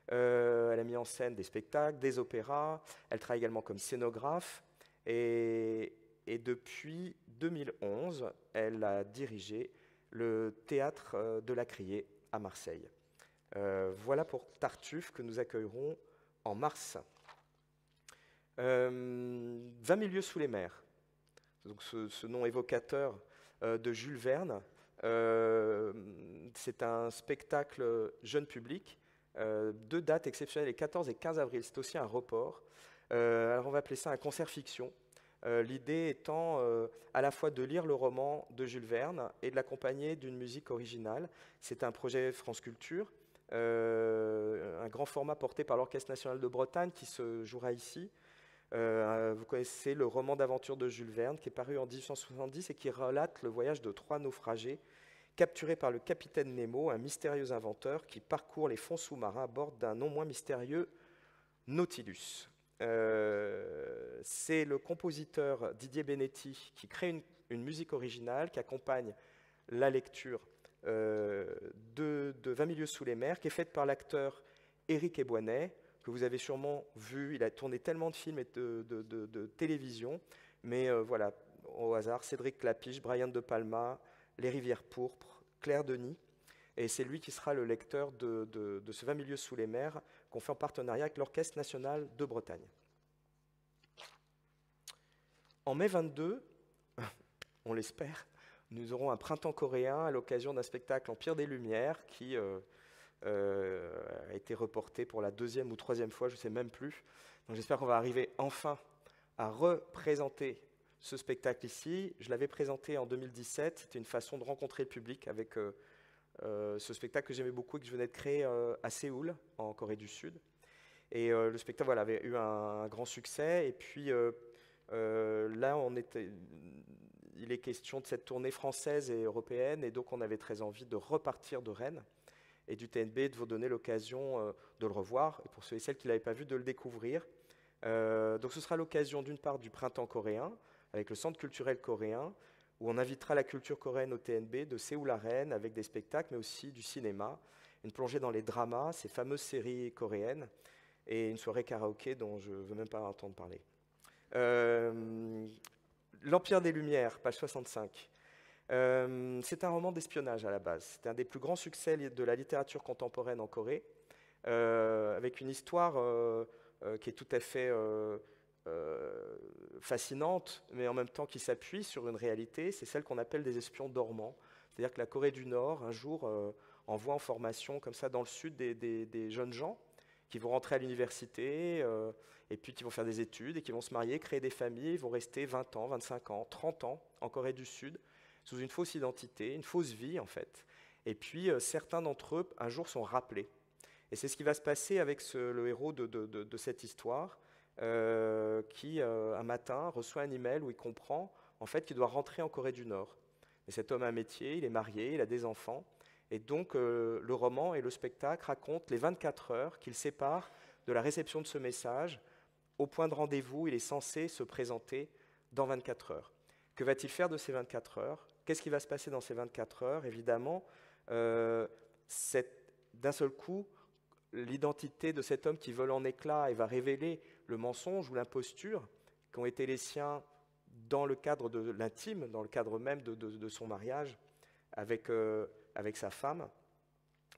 Elle a mis en scène des spectacles, des opéras. Elle travaille également comme scénographe. Et depuis 2011, elle a dirigé le théâtre de la Criée à Marseille. Voilà pour Tartuffe que nous accueillerons en mars. 20 000 lieues sous les mers, donc ce nom évocateur de Jules Verne. C'est un spectacle jeune public, 2 dates exceptionnelles, les 14 et 15 avril, c'est aussi un report. Alors on va appeler ça un concert fiction. L'idée étant à la fois de lire le roman de Jules Verne et de l'accompagner d'une musique originale. C'est un projet France Culture, un grand format porté par l'Orchestre national de Bretagne qui se jouera ici. Vous connaissez le roman d'aventure de Jules Verne qui est paru en 1870 et qui relate le voyage de 3 naufragés capturés par le capitaine Nemo, un mystérieux inventeur qui parcourt les fonds sous-marins à bord d'un non moins mystérieux Nautilus. C'est le compositeur Didier Benetti qui crée une musique originale qui accompagne la lecture de 20 000 lieues sous les mers, qui est faite par l'acteur Éric Eboinet, que vous avez sûrement vu. Il a tourné tellement de films et de télévision, mais voilà, au hasard, Cédric Clapiche, Brian De Palma, Les Rivières Pourpres, Claire Denis, et c'est lui qui sera le lecteur de ce 20 000 lieues sous les mers qu'on fait en partenariat avec l'Orchestre national de Bretagne. En mai 22, on l'espère, nous aurons un printemps coréen à l'occasion d'un spectacle Empire des Lumières qui a été reporté pour la 2e ou 3e fois, je ne sais même plus. Donc j'espère qu'on va arriver enfin à représenter ce spectacle ici. Je l'avais présenté en 2017, c'était une façon de rencontrer le public avec ce spectacle que j'aimais beaucoup et que je venais de créer à Séoul, en Corée du Sud. Et le spectacle voilà, avait eu un grand succès. Et puis là, il est question de cette tournée française et européenne. Et donc, on avait très envie de repartir de Rennes et du TNB, de vous donner l'occasion de le revoir. Et pour ceux et celles qui ne l'avaient pas vu, de le découvrir. Donc, ce sera l'occasion d'une part du printemps coréen, avec le Centre culturel coréen, où on invitera la culture coréenne au TNB de Séoul à Rennes avec des spectacles, mais aussi du cinéma, une plongée dans les dramas, ces fameuses séries coréennes, et une soirée karaoké dont je ne veux même pas entendre parler. L'Empire des Lumières, page 65. C'est un roman d'espionnage à la base. C'est un des plus grands succès de la littérature contemporaine en Corée, avec une histoire qui est tout à fait fascinante, mais en même temps qui s'appuie sur une réalité, c'est celle qu'on appelle des espions dormants. C'est-à-dire que la Corée du Nord, un jour, envoie en formation comme ça dans le sud des jeunes gens qui vont rentrer à l'université et puis qui vont faire des études et qui vont se marier, créer des familles, vont rester 20 ans, 25 ans, 30 ans en Corée du Sud, sous une fausse identité, une fausse vie en fait. Et puis certains d'entre eux, un jour, sont rappelés. Et c'est ce qui va se passer avec le héros de cette histoire, qui, un matin, reçoit un email où il comprend en fait, qu'il doit rentrer en Corée du Nord. Et cet homme a un métier, il est marié, il a des enfants. Et donc, le roman et le spectacle racontent les 24 heures qu'il sépare de la réception de ce message au point de rendez-vous. Il est censé se présenter dans 24 heures. Que va-t-il faire de ces 24 heures? Qu'est-ce qui va se passer dans ces 24 heures? Évidemment, d'un seul coup, l'identité de cet homme qui vole en éclats et va révéler le mensonge ou l'imposture qui ont été les siens dans le cadre de l'intime, dans le cadre même de son mariage avec sa femme,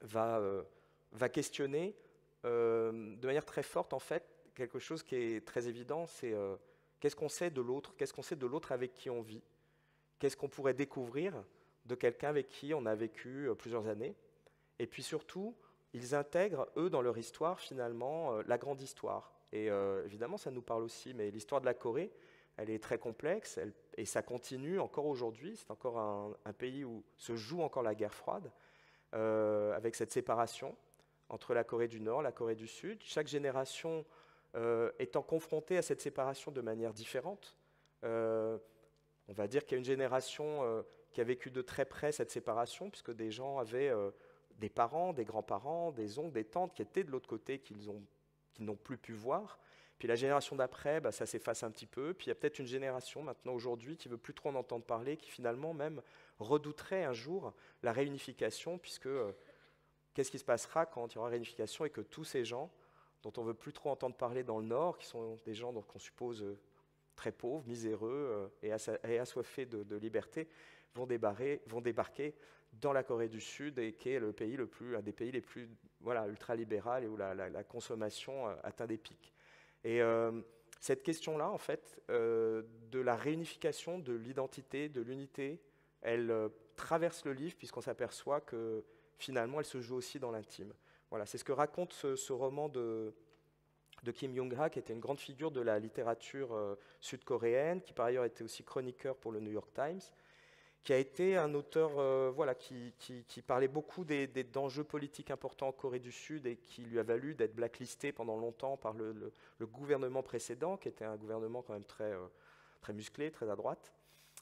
va questionner de manière très forte, en fait, quelque chose qui est très évident, c'est qu'est-ce qu'on sait de l'autre, qu'est-ce qu'on sait de l'autre avec qui on vit, qu'est-ce qu'on pourrait découvrir de quelqu'un avec qui on a vécu plusieurs années. Et puis surtout, ils intègrent, eux, dans leur histoire, finalement, la grande histoire. Et évidemment, ça nous parle aussi, mais l'histoire de la Corée, elle est très complexe, et ça continue encore aujourd'hui. C'est encore un pays où se joue encore la guerre froide, avec cette séparation entre la Corée du Nord, la Corée du Sud. Chaque génération étant confrontée à cette séparation de manière différente. On va dire qu'il y a une génération qui a vécu de très près cette séparation, puisque des gens avaient des parents, des grands-parents, des oncles, des tantes qui étaient de l'autre côté, qu'ils n'ont plus pu voir. Puis la génération d'après, bah, ça s'efface un petit peu. Puis il y a peut-être une génération maintenant, aujourd'hui, qui ne veut plus trop en entendre parler, qui finalement même redouterait un jour la réunification, puisque qu'est-ce qui se passera quand il y aura réunification et que tous ces gens dont on ne veut plus trop entendre parler dans le Nord, qui sont des gens qu'on suppose très pauvres, miséreux et assoiffés de liberté, vont débarquer dans la Corée du Sud, et qui est un des pays les plus ultra-libéral, et où la consommation atteint des pics. Et cette question-là, en fait, de la réunification, de l'identité, de l'unité, elle traverse le livre, puisqu'on s'aperçoit que finalement, elle se joue aussi dans l'intime. Voilà, c'est ce que raconte ce roman de Kim Young-ha, qui était une grande figure de la littérature sud-coréenne, qui par ailleurs était aussi chroniqueur pour le New York Times, qui a été un auteur qui parlait beaucoup d'enjeux politiques importants en Corée du Sud, et qui lui a valu d'être blacklisté pendant longtemps par le gouvernement précédent, qui était un gouvernement quand même très musclé, très à droite.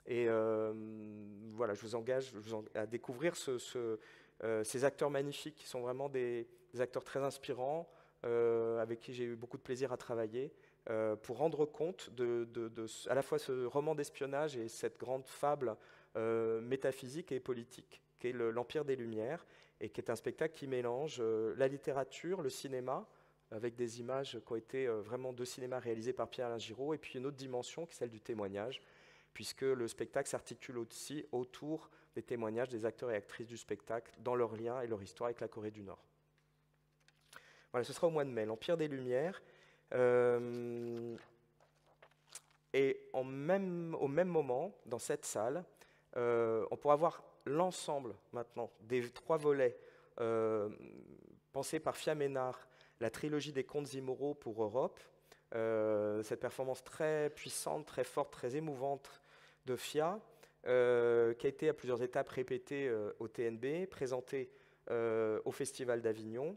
Et voilà, je vous engage à découvrir ces acteurs magnifiques, qui sont vraiment des acteurs très inspirants, avec qui j'ai eu beaucoup de plaisir à travailler, pour rendre compte à la fois ce roman d'espionnage et cette grande fable métaphysique et politique, qui est l'Empire des Lumières, et qui est un spectacle qui mélange la littérature, le cinéma, avec des images qui ont été vraiment de cinéma réalisées par Pierre-Alain Giraud, et puis une autre dimension qui est celle du témoignage, puisque le spectacle s'articule aussi autour des témoignages des acteurs et actrices du spectacle, dans leur lien et leur histoire avec la Corée du Nord. Voilà, ce sera au mois de mai, l'Empire des Lumières. Et au même moment, dans cette salle, on pourra voir l'ensemble maintenant des 3 volets pensés par Phia Ménard, la trilogie des contes immoraux pour Europe. Cette performance très puissante, très forte, très émouvante de Phia, qui a été à plusieurs étapes répétée au TNB, présentée au Festival d'Avignon,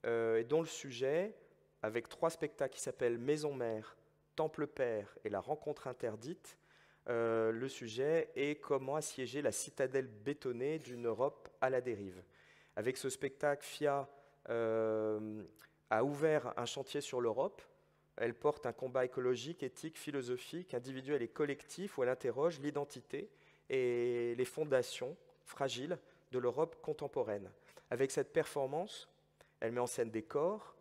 et dont le sujet, avec 3 spectacles qui s'appellent Maison Mère, Temple Père et La Rencontre Interdite, le sujet est comment assiéger la citadelle bétonnée d'une Europe à la dérive. Avec ce spectacle, Phia a ouvert un chantier sur l'Europe. Elle porte un combat écologique, éthique, philosophique, individuel et collectif, où elle interroge l'identité et les fondations fragiles de l'Europe contemporaine. Avec cette performance, elle met en scène des corps,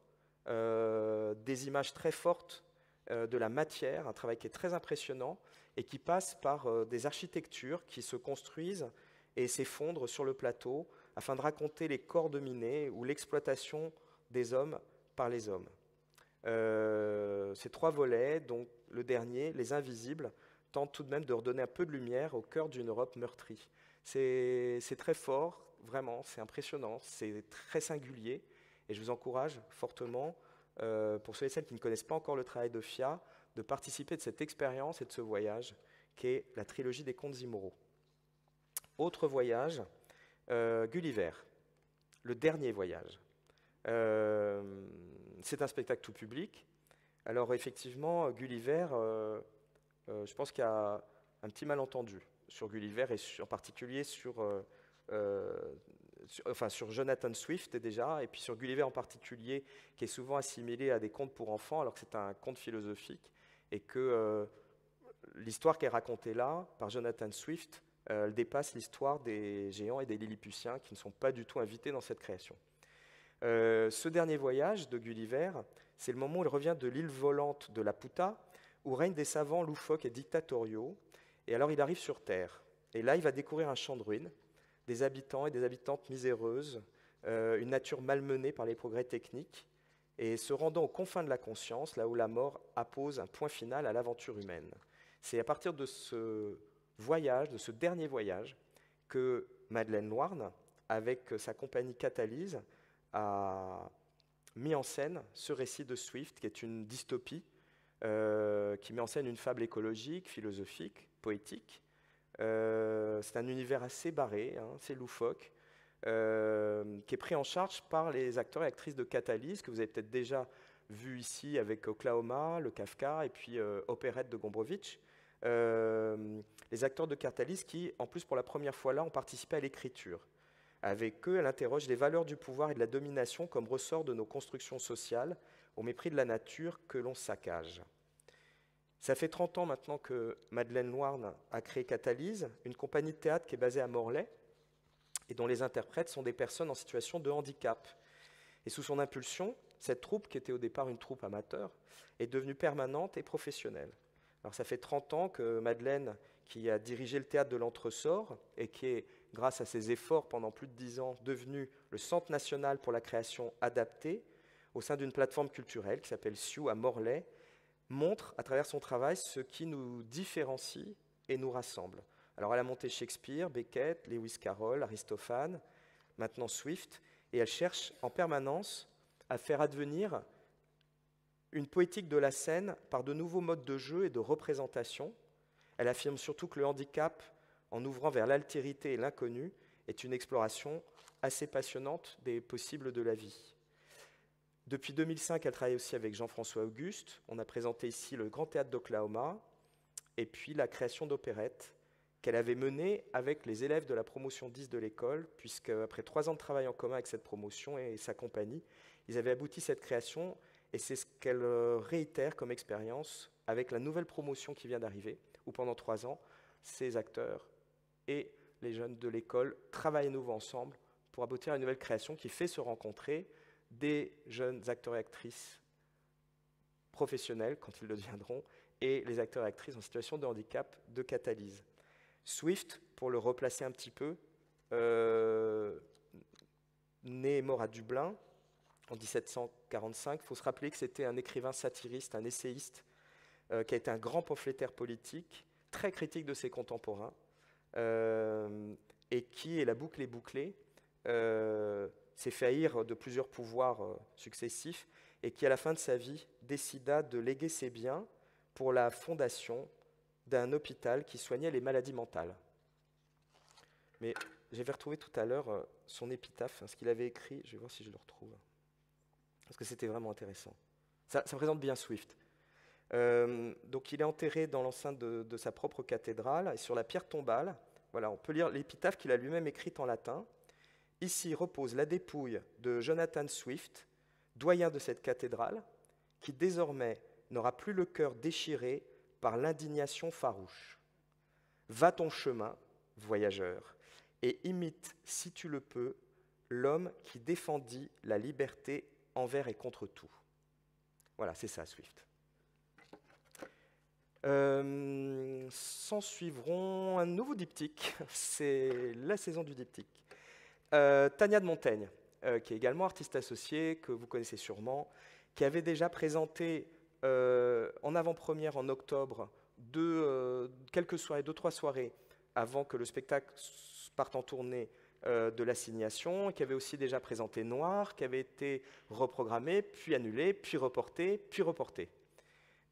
des images très fortes de la matière, un travail qui est très impressionnant et qui passe par des architectures qui se construisent et s'effondrent sur le plateau afin de raconter les corps dominés ou l'exploitation des hommes par les hommes. Ces 3 volets, donc le dernier, Les Invisibles, tentent tout de même de redonner un peu de lumière au cœur d'une Europe meurtrie. C'est très fort, vraiment, c'est impressionnant, c'est très singulier, et je vous encourage fortement, pour ceux et celles qui ne connaissent pas encore le travail de Phia, de participer de cette expérience et de ce voyage, qui est la trilogie des contes immoraux. Autre voyage, Gulliver, le dernier voyage. C'est un spectacle tout public. Alors effectivement, Gulliver, je pense qu'il y a un petit malentendu sur Gulliver, et en particulier sur Jonathan Swift déjà, et puis sur Gulliver en particulier, qui est souvent assimilé à des contes pour enfants, alors que c'est un conte philosophique, et que l'histoire qui est racontée là par Jonathan Swift, elle dépasse l'histoire des géants et des Lilliputiens, qui ne sont pas du tout invités dans cette création. Ce dernier voyage de Gulliver, c'est le moment où il revient de l'île volante de Laputa, où règnent des savants loufoques et dictatoriaux, et alors il arrive sur Terre. Et là, il va découvrir un champ de ruines, des habitants et des habitantes miséreuses, une nature malmenée par les progrès techniques, et se rendant aux confins de la conscience, là où la mort appose un point final à l'aventure humaine. C'est à partir de ce voyage, de ce dernier voyage, que Madeleine Loarn, avec sa compagnie Catalyse, a mis en scène ce récit de Swift, qui est une dystopie, qui met en scène une fable écologique, philosophique, poétique. C'est un univers assez barré, hein, assez loufoque, qui est pris en charge par les acteurs et actrices de Catalyse, que vous avez peut-être déjà vu ici avec Oklahoma, le Kafka, et puis Opérette de Gombrowicz. Les acteurs de Catalyse qui, en plus pour la première fois là, ont participé à l'écriture. Avec eux, elle interroge les valeurs du pouvoir et de la domination comme ressort de nos constructions sociales, au mépris de la nature que l'on saccage. Ça fait 30 ans maintenant que Madeleine Loirne a créé Catalyse, une compagnie de théâtre qui est basée à Morlaix et dont les interprètes sont des personnes en situation de handicap. Et sous son impulsion, cette troupe, qui était au départ une troupe amateur, est devenue permanente et professionnelle. Alors ça fait 30 ans que Madeleine, qui a dirigé le théâtre de l'Entresort et qui est, grâce à ses efforts pendant plus de 10 ans, devenu le Centre national pour la création adaptée, au sein d'une plateforme culturelle qui s'appelle SIU à Morlaix, montre à travers son travail ce qui nous différencie et nous rassemble. Alors elle a monté Shakespeare, Beckett, Lewis Carroll, Aristophane, maintenant Swift, et elle cherche en permanence à faire advenir une poétique de la scène par de nouveaux modes de jeu et de représentation. Elle affirme surtout que le handicap, en ouvrant vers l'altérité et l'inconnu, est une exploration assez passionnante des possibles de la vie. Depuis 2005, elle travaille aussi avec Jean-François Auguste. On a présenté ici le Grand Théâtre d'Oklahoma et puis la création d'opérettes qu'elle avait menée avec les élèves de la promotion 10 de l'école, puisque après 3 ans de travail en commun avec cette promotion et sa compagnie, ils avaient abouti cette création et c'est ce qu'elle réitère comme expérience avec la nouvelle promotion qui vient d'arriver, où pendant 3 ans, ces acteurs et les jeunes de l'école travaillent à nouveau ensemble pour aboutir à une nouvelle création qui fait se rencontrer des jeunes acteurs et actrices professionnels, quand ils le deviendront, et les acteurs et actrices en situation de handicap de Catalyse. Swift, pour le replacer un petit peu, né et mort à Dublin en 1745, il faut se rappeler que c'était un écrivain satiriste, un essayiste, qui a été un grand pamphlétaire politique, très critique de ses contemporains, et qui, et la boucle est bouclée, s'est fait haïr de plusieurs pouvoirs successifs et qui, à la fin de sa vie, décida de léguer ses biens pour la fondation d'un hôpital qui soignait les maladies mentales. Mais j'avais retrouvé tout à l'heure son épitaphe, ce qu'il avait écrit, je vais voir si je le retrouve, parce que c'était vraiment intéressant. Ça présente bien Swift. Donc il est enterré dans l'enceinte de sa propre cathédrale, et sur la pierre tombale, voilà, on peut lire l'épitaphe qu'il a lui-même écrite en latin. Ici repose la dépouille de Jonathan Swift, doyen de cette cathédrale, qui désormais n'aura plus le cœur déchiré par l'indignation farouche. Va ton chemin, voyageur, et imite, si tu le peux, l'homme qui défendit la liberté envers et contre tout. Voilà, c'est ça, Swift. S'en suivront un nouveau diptyque, c'est la saison du diptyque. Tania de Montaigne, qui est également artiste associée, que vous connaissez sûrement, qui avait déjà présenté en avant-première en octobre quelques soirées, 2-3 soirées, avant que le spectacle parte en tournée de l'Assignation, qui avait aussi déjà présenté Noir, qui avait été reprogrammé, puis annulé, puis reporté, puis reporté.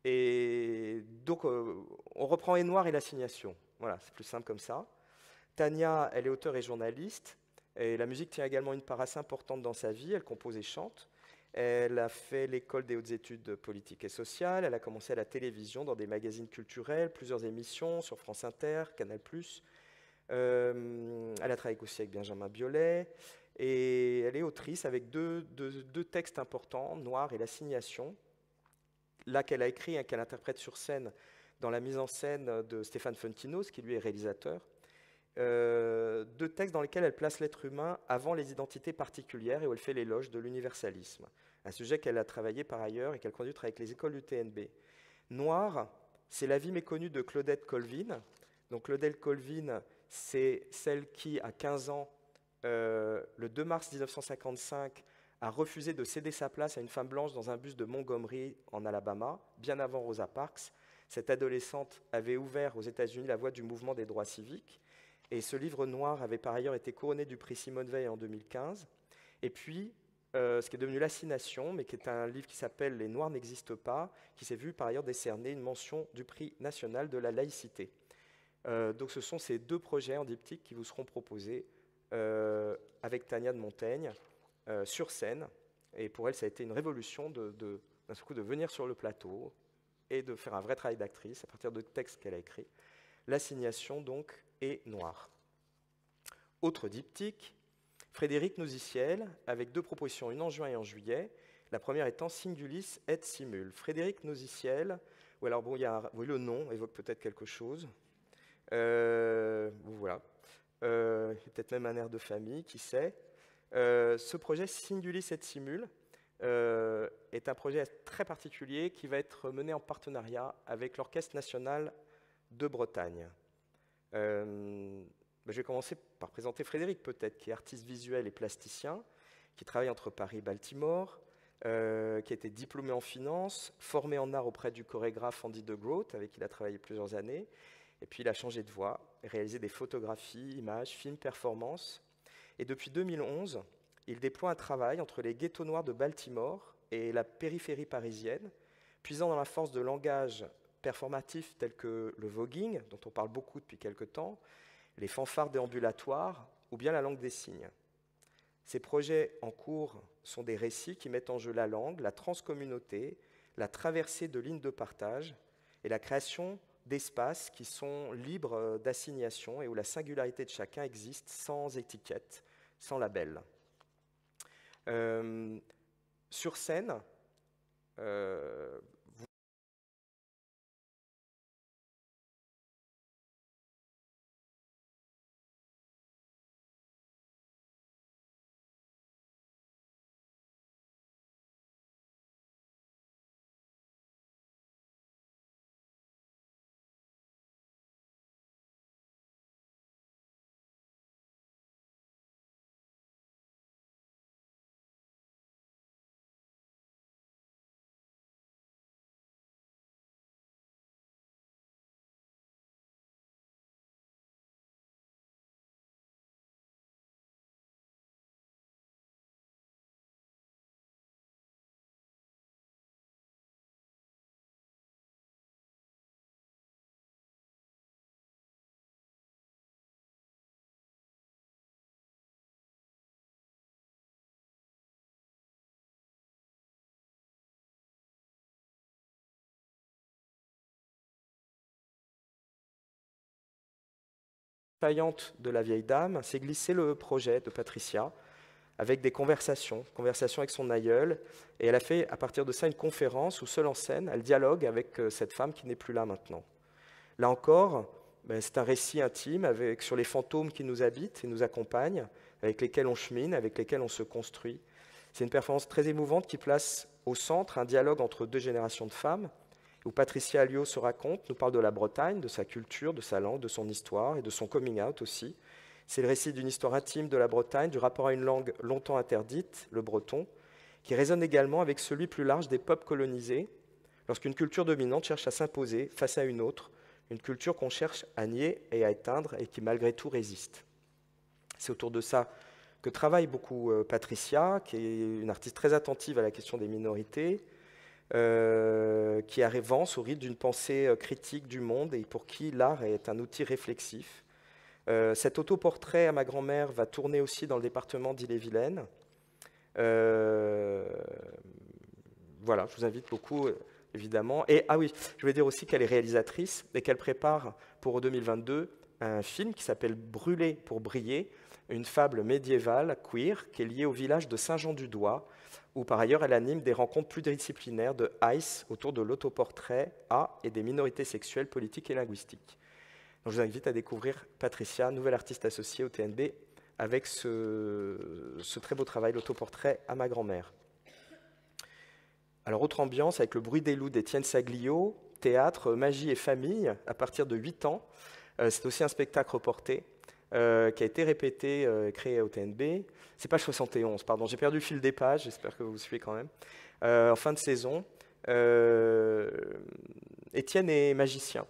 Et donc, on reprend et Noir et l'Assignation. Voilà, c'est plus simple comme ça. Tania, elle est auteure et journaliste, et la musique tient également une part assez importante dans sa vie. Elle compose et chante. Elle a fait l'école des hautes études politiques et sociales. Elle a commencé à la télévision, dans des magazines culturels, plusieurs émissions sur France Inter, Canal+. Elle a travaillé aussi avec Benjamin Biolay. Et elle est autrice avec deux textes importants, Noir et l'Assignation, là qu'elle a écrit et qu'elle interprète sur scène dans la mise en scène de Stéphane Funkinos, qui lui est réalisateur. 2 textes dans lesquels elle place l'être humain avant les identités particulières et où elle fait l'éloge de l'universalisme, un sujet qu'elle a travaillé par ailleurs et qu'elle conduit avec les écoles du TNB. Noir, c'est la vie méconnue de Claudette Colvin. Donc Claudette Colvin, c'est celle qui, à 15 ans, le 2 mars 1955, a refusé de céder sa place à une femme blanche dans un bus de Montgomery, en Alabama, bien avant Rosa Parks. Cette adolescente avait ouvert aux États-Unis la voie du mouvement des droits civiques. Et ce livre noir avait par ailleurs été couronné du prix Simone Veil en 2015. Et puis, ce qui est devenu l'Assignation, mais qui est un livre qui s'appelle « Les Noirs n'existent pas », qui s'est vu par ailleurs décerner une mention du prix national de la laïcité. Donc ce sont ces deux projets en diptyque qui vous seront proposés avec Tania de Montaigne sur scène. Et pour elle, ça a été une révolution d'un seul coup de venir sur le plateau et de faire un vrai travail d'actrice à partir de textes qu'elle a écrits. L'Assignation, donc, est noire. Autre diptyque, Frédéric Nouziciel, avec deux propositions, une en juin et en juillet. La première étant Singulis et Simul. Frédéric Nouziciel, ou alors bon, oui, le nom évoque peut-être quelque chose. Voilà. Peut-être même un air de famille, qui sait. Ce projet Singulis et Simul est un projet très particulier qui va être mené en partenariat avec l'Orchestre national de Bretagne. Je vais commencer par présenter Frédéric, peut-être, qui est artiste visuel et plasticien, qui travaille entre Paris et Baltimore, qui a été diplômé en finance, formé en art auprès du chorégraphe Andy de Groot, avec qui il a travaillé plusieurs années. Et puis il a changé de voie, réalisé des photographies, images, films, performances. Et depuis 2011, il déploie un travail entre les ghettos noirs de Baltimore et la périphérie parisienne, puisant dans la force de langage performatif tels que le voguing, dont on parle beaucoup depuis quelque temps, les fanfares déambulatoires ou bien la langue des signes. Ces projets en cours sont des récits qui mettent en jeu la langue, la transcommunauté, la traversée de lignes de partage et la création d'espaces qui sont libres d'assignation et où la singularité de chacun existe sans étiquette, sans label. Sur scène, saillante de la vieille dame, c'est glisser le projet de Patricia avec des conversations avec son aïeul, et elle a fait à partir de ça une conférence où, seule en scène, elle dialogue avec cette femme qui n'est plus là maintenant. Là encore, c'est un récit intime sur les fantômes qui nous habitent et nous accompagnent, avec lesquels on chemine, avec lesquels on se construit. C'est une performance très émouvante qui place au centre un dialogue entre deux générations de femmes, où Patricia Alliot se raconte, nous parle de la Bretagne, de sa culture, de sa langue, de son histoire et de son coming out aussi. C'est le récit d'une histoire intime de la Bretagne, du rapport à une langue longtemps interdite, le breton, qui résonne également avec celui plus large des peuples colonisés, lorsqu'une culture dominante cherche à s'imposer face à une autre, une culture qu'on cherche à nier et à éteindre et qui malgré tout résiste. C'est autour de ça que travaille beaucoup Patricia, qui est une artiste très attentive à la question des minorités, qui avance au rythme d'une pensée critique du monde et pour qui l'art est un outil réflexif. Cet autoportrait à ma grand-mère va tourner aussi dans le département d'Ille-et-Vilaine. Voilà, je vous invite beaucoup, évidemment. Et ah oui, je voulais dire aussi qu'elle est réalisatrice et qu'elle prépare pour 2022 un film qui s'appelle « Brûler pour briller », une fable médiévale queer qui est liée au village de Saint-Jean-du-Doigt, où par ailleurs elle anime des rencontres pluridisciplinaires de ICE autour de l'autoportrait et des minorités sexuelles, politiques et linguistiques. Donc je vous invite à découvrir Patricia, nouvelle artiste associée au TNB, avec ce très beau travail, l'autoportrait à ma grand-mère. Alors autre ambiance avec Le bruit des loups d'Étienne Saglio, théâtre, magie et famille, à partir de 8 ans. C'est aussi un spectacle reporté qui a été répété, créé au TNB. C'est page 71, pardon, j'ai perdu le fil des pages, j'espère que vous suivez quand même. En fin de saison, Étienne est magicien.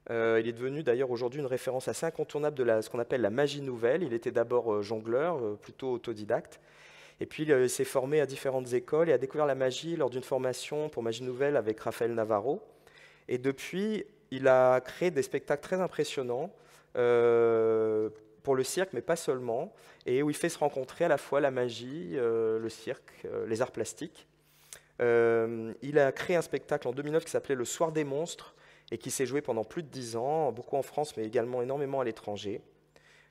Il est devenu d'ailleurs aujourd'hui une référence assez incontournable de ce qu'on appelle la magie nouvelle. Il était d'abord jongleur, plutôt autodidacte. Et puis, il s'est formé à différentes écoles et a découvert la magie lors d'une formation pour Magie Nouvelle avec Raphaël Navarro. Et depuis, il a créé des spectacles très impressionnants pour le cirque, mais pas seulement, et où il fait se rencontrer à la fois la magie, le cirque, les arts plastiques. Il a créé un spectacle en 2009 qui s'appelait Le Soir des Monstres et qui s'est joué pendant plus de 10 ans, beaucoup en France, mais également énormément à l'étranger.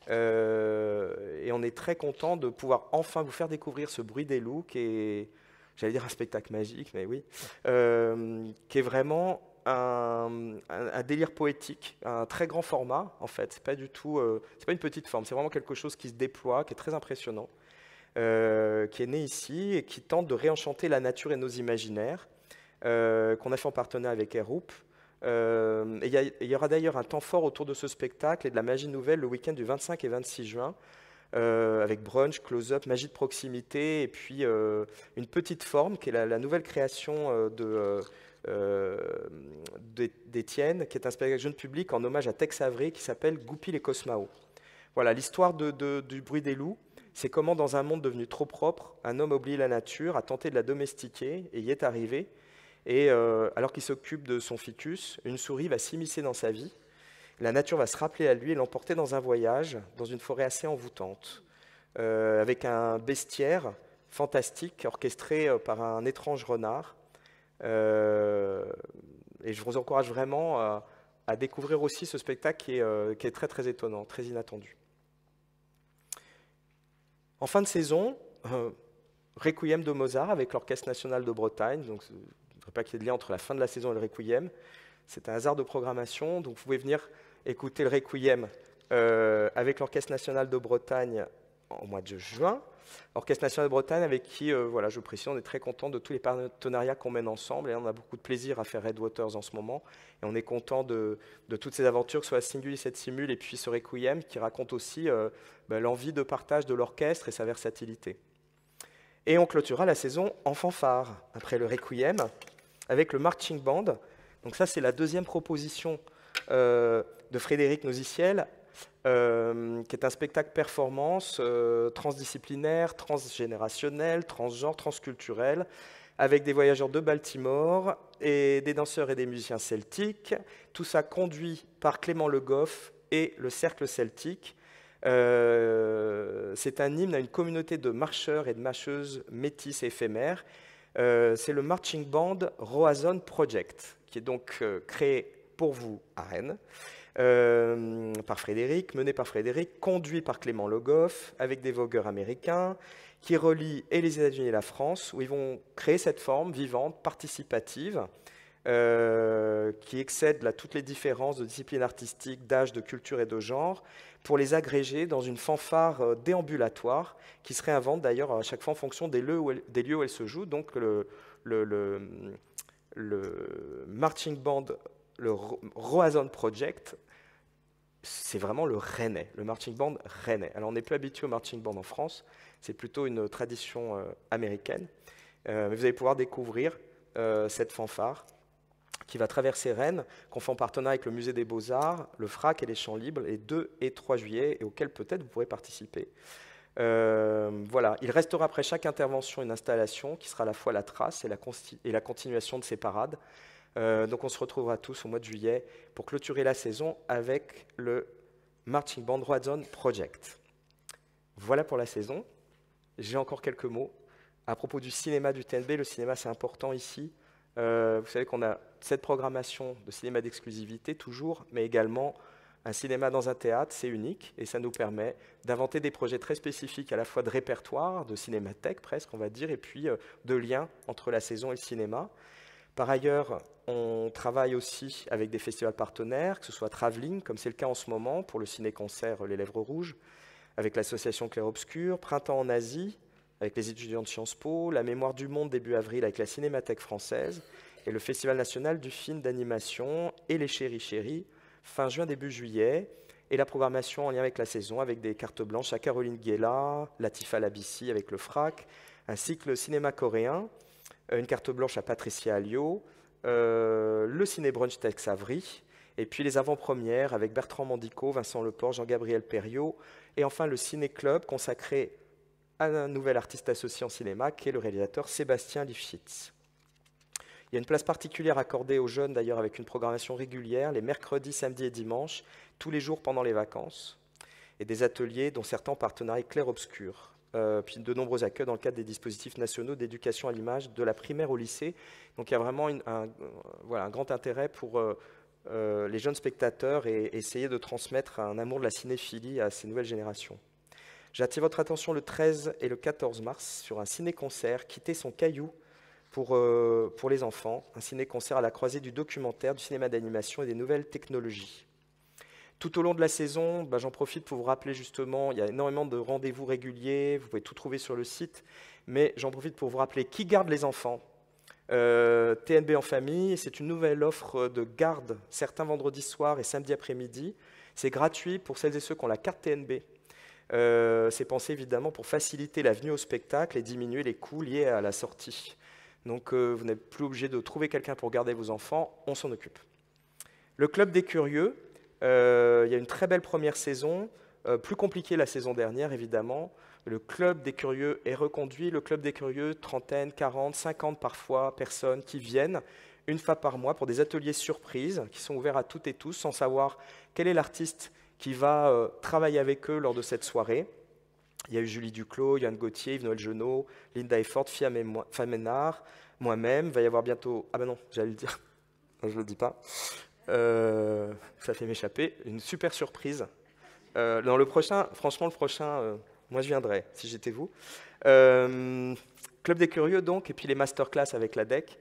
Et on est très content de pouvoir enfin vous faire découvrir ce Bruit des loups, qui est, j'allais dire un spectacle magique, mais oui, qui est vraiment un délire poétique, un très grand format en fait. C'est pas du tout, c'est pas une petite forme, c'est vraiment quelque chose qui se déploie, qui est très impressionnant, qui est né ici et qui tente de réenchanter la nature et nos imaginaires, qu'on a fait en partenariat avec Airhoop. Et il y aura d'ailleurs un temps fort autour de ce spectacle et de la magie nouvelle le week-end du 25 et 26 juin, avec brunch, close-up, magie de proximité, et puis une petite forme qui est la nouvelle création d'Étienne, qui est un spectacle jeune public en hommage à Tex Avery qui s'appelle Goupil et Cosmao. Voilà, l'histoire du Bruit des loups, c'est comment dans un monde devenu trop propre, un homme oublie la nature, a tenté de la domestiquer et y est arrivé. Et alors qu'il s'occupe de son ficus, une souris va s'immiscer dans sa vie. La nature va se rappeler à lui et l'emporter dans un voyage, dans une forêt assez envoûtante, avec un bestiaire fantastique orchestré par un étrange renard. Et je vous encourage vraiment à découvrir aussi ce spectacle qui est très très étonnant, très inattendu. En fin de saison, Requiem de Mozart avec l'Orchestre national de Bretagne. Donc, il ne devrait pas qu'il y ait de lien entre la fin de la saison et le Requiem. C'est un hasard de programmation. Donc, vous pouvez venir écouter le Requiem avec l'Orchestre national de Bretagne en mois de juin. L'Orchestre national de Bretagne avec qui, voilà, je précise, on est très content de tous les partenariats qu'on mène ensemble. Et on a beaucoup de plaisir à faire Red Waters en ce moment. Et on est content de toutes ces aventures, que ce soit Singul et Set Simul et puis ce Requiem qui raconte aussi l'envie de partage de l'orchestre et sa versatilité. Et on clôturera la saison en fanfare, après le Requiem, avec le Marching Band. Donc ça, c'est la deuxième proposition de Frédéric Noziciel, qui est un spectacle performance transdisciplinaire, transgénérationnel, transgenre, transculturel, avec des voyageurs de Baltimore et des danseurs et des musiciens celtiques. Tout ça conduit par Clément Le Goff et le Cercle Celtique. C'est un hymne à une communauté de marcheurs et de marcheuses métisses et éphémères. C'est le Marching Band Roazhon Project, qui est donc créé pour vous à Rennes, par Frédéric, mené par Frédéric, conduit par Clément Le Goff, avec des vogueurs américains, qui relient et les États-Unis et la France, où ils vont créer cette forme vivante, participative, qui excède toutes les différences de disciplines artistiques, d'âge, de culture et de genre, pour les agréger dans une fanfare déambulatoire qui se réinvente d'ailleurs à chaque fois en fonction des lieux où elle se joue. Donc le Marching Band, le Roazhon Project, c'est vraiment le rennais, le Marching Band rennais. Alors on n'est plus habitué au Marching Band en France, c'est plutôt une tradition américaine, mais vous allez pouvoir découvrir cette fanfare qui va traverser Rennes, qu'on fait en partenariat avec le Musée des Beaux-Arts, le FRAC et les Champs Libres, les 2 et 3 juillet, et auquel peut-être vous pourrez participer. Voilà, il restera après chaque intervention une installation qui sera à la fois la trace et la continuation de ces parades. Donc on se retrouvera tous au mois de juillet pour clôturer la saison avec le Marching Band Roazhon Project. Voilà pour la saison. J'ai encore quelques mots. À propos du cinéma du TNB, le cinéma c'est important ici. Vous savez qu'on a cette programmation de cinéma d'exclusivité toujours, mais également un cinéma dans un théâtre, c'est unique, et ça nous permet d'inventer des projets très spécifiques à la fois de répertoire, de cinémathèque presque, on va dire, et puis de lien entre la saison et le cinéma. Par ailleurs, on travaille aussi avec des festivals partenaires, que ce soit Travelling, comme c'est le cas en ce moment pour le ciné-concert Les Lèvres Rouges, avec l'association Clair-Obscur, Printemps en Asie, avec les étudiants de Sciences Po, la Mémoire du Monde début avril avec la Cinémathèque française, et le Festival national du film d'animation et les Chéri Chéri, fin juin, début juillet, et la programmation en lien avec la saison, avec des cartes blanches à Caroline Guéla, Latifa Labissi avec le FRAC, un cycle cinéma coréen, une carte blanche à Patricia Alliot, le ciné-brunch Tex Avery, et puis les avant-premières avec Bertrand Mandico, Vincent Leport, Jean-Gabriel Perriot, et enfin le ciné-club consacré un nouvel artiste associé en cinéma, qui est le réalisateur Sébastien Lifshitz. Il y a une place particulière accordée aux jeunes, d'ailleurs, avec une programmation régulière, les mercredis, samedis et dimanches, tous les jours pendant les vacances, et des ateliers dont certains en partenariat clair-obscur. Puis de nombreux accueils dans le cadre des dispositifs nationaux d'éducation à l'image, de la primaire au lycée. Donc il y a vraiment un grand intérêt pour les jeunes spectateurs et essayer de transmettre un amour de la cinéphilie à ces nouvelles générations. J'attire votre attention le 13 et le 14 mars sur un ciné-concert, Quitter son caillou pour les enfants, un ciné-concert à la croisée du documentaire, du cinéma d'animation et des nouvelles technologies. Tout au long de la saison, j'en profite pour vous rappeler justement, il y a énormément de rendez-vous réguliers, vous pouvez tout trouver sur le site, mais j'en profite pour vous rappeler qui garde les enfants. TNB en famille, c'est une nouvelle offre de garde, certains vendredis soirs et samedi après-midi. C'est gratuit pour celles et ceux qui ont la carte TNB. C'est pensé évidemment pour faciliter la venue au spectacle et diminuer les coûts liés à la sortie. Donc vous n'êtes plus obligé de trouver quelqu'un pour garder vos enfants, on s'en occupe. Le Club des Curieux, il y a une très belle première saison, plus compliquée la saison dernière évidemment. Le Club des Curieux est reconduit. Le Club des Curieux, 30, 40, 50 parfois personnes qui viennent une fois par mois pour des ateliers surprises qui sont ouverts à toutes et tous sans savoir quel est l'artiste qui va travailler avec eux lors de cette soirée. Il y a eu Julie Duclos, Yann Gauthier, Yves-Noël Genot, Linda Effort, Fia Ménard, moi-même. Il va y avoir bientôt... Ah ben non, j'allais le dire. Non, je ne le dis pas. Ça fait m'échapper. Une super surprise. Dans le prochain, franchement, le prochain, moi je viendrai, si j'étais vous. Club des Curieux, donc, et puis les masterclass avec la DEC,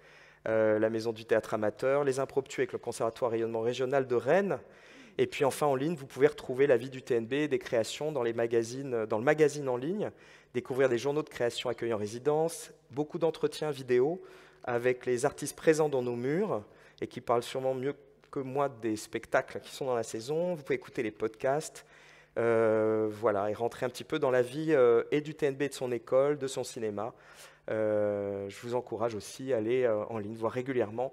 la Maison du Théâtre Amateur, les impromptus avec le Conservatoire Rayonnement Régional de Rennes. Et puis enfin, en ligne, vous pouvez retrouver la vie du TNB, des créations dans le magazine en ligne, découvrir des journaux de création accueillis en résidence, beaucoup d'entretiens vidéo avec les artistes présents dans nos murs et qui parlent sûrement mieux que moi des spectacles qui sont dans la saison. Vous pouvez écouter les podcasts, voilà, et rentrer un petit peu dans la vie et du TNB, de son école, de son cinéma. Je vous encourage aussi à aller en ligne, voir régulièrement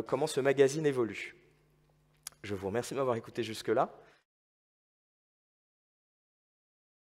comment ce magazine évolue. Je vous remercie de m'avoir écouté jusque-là.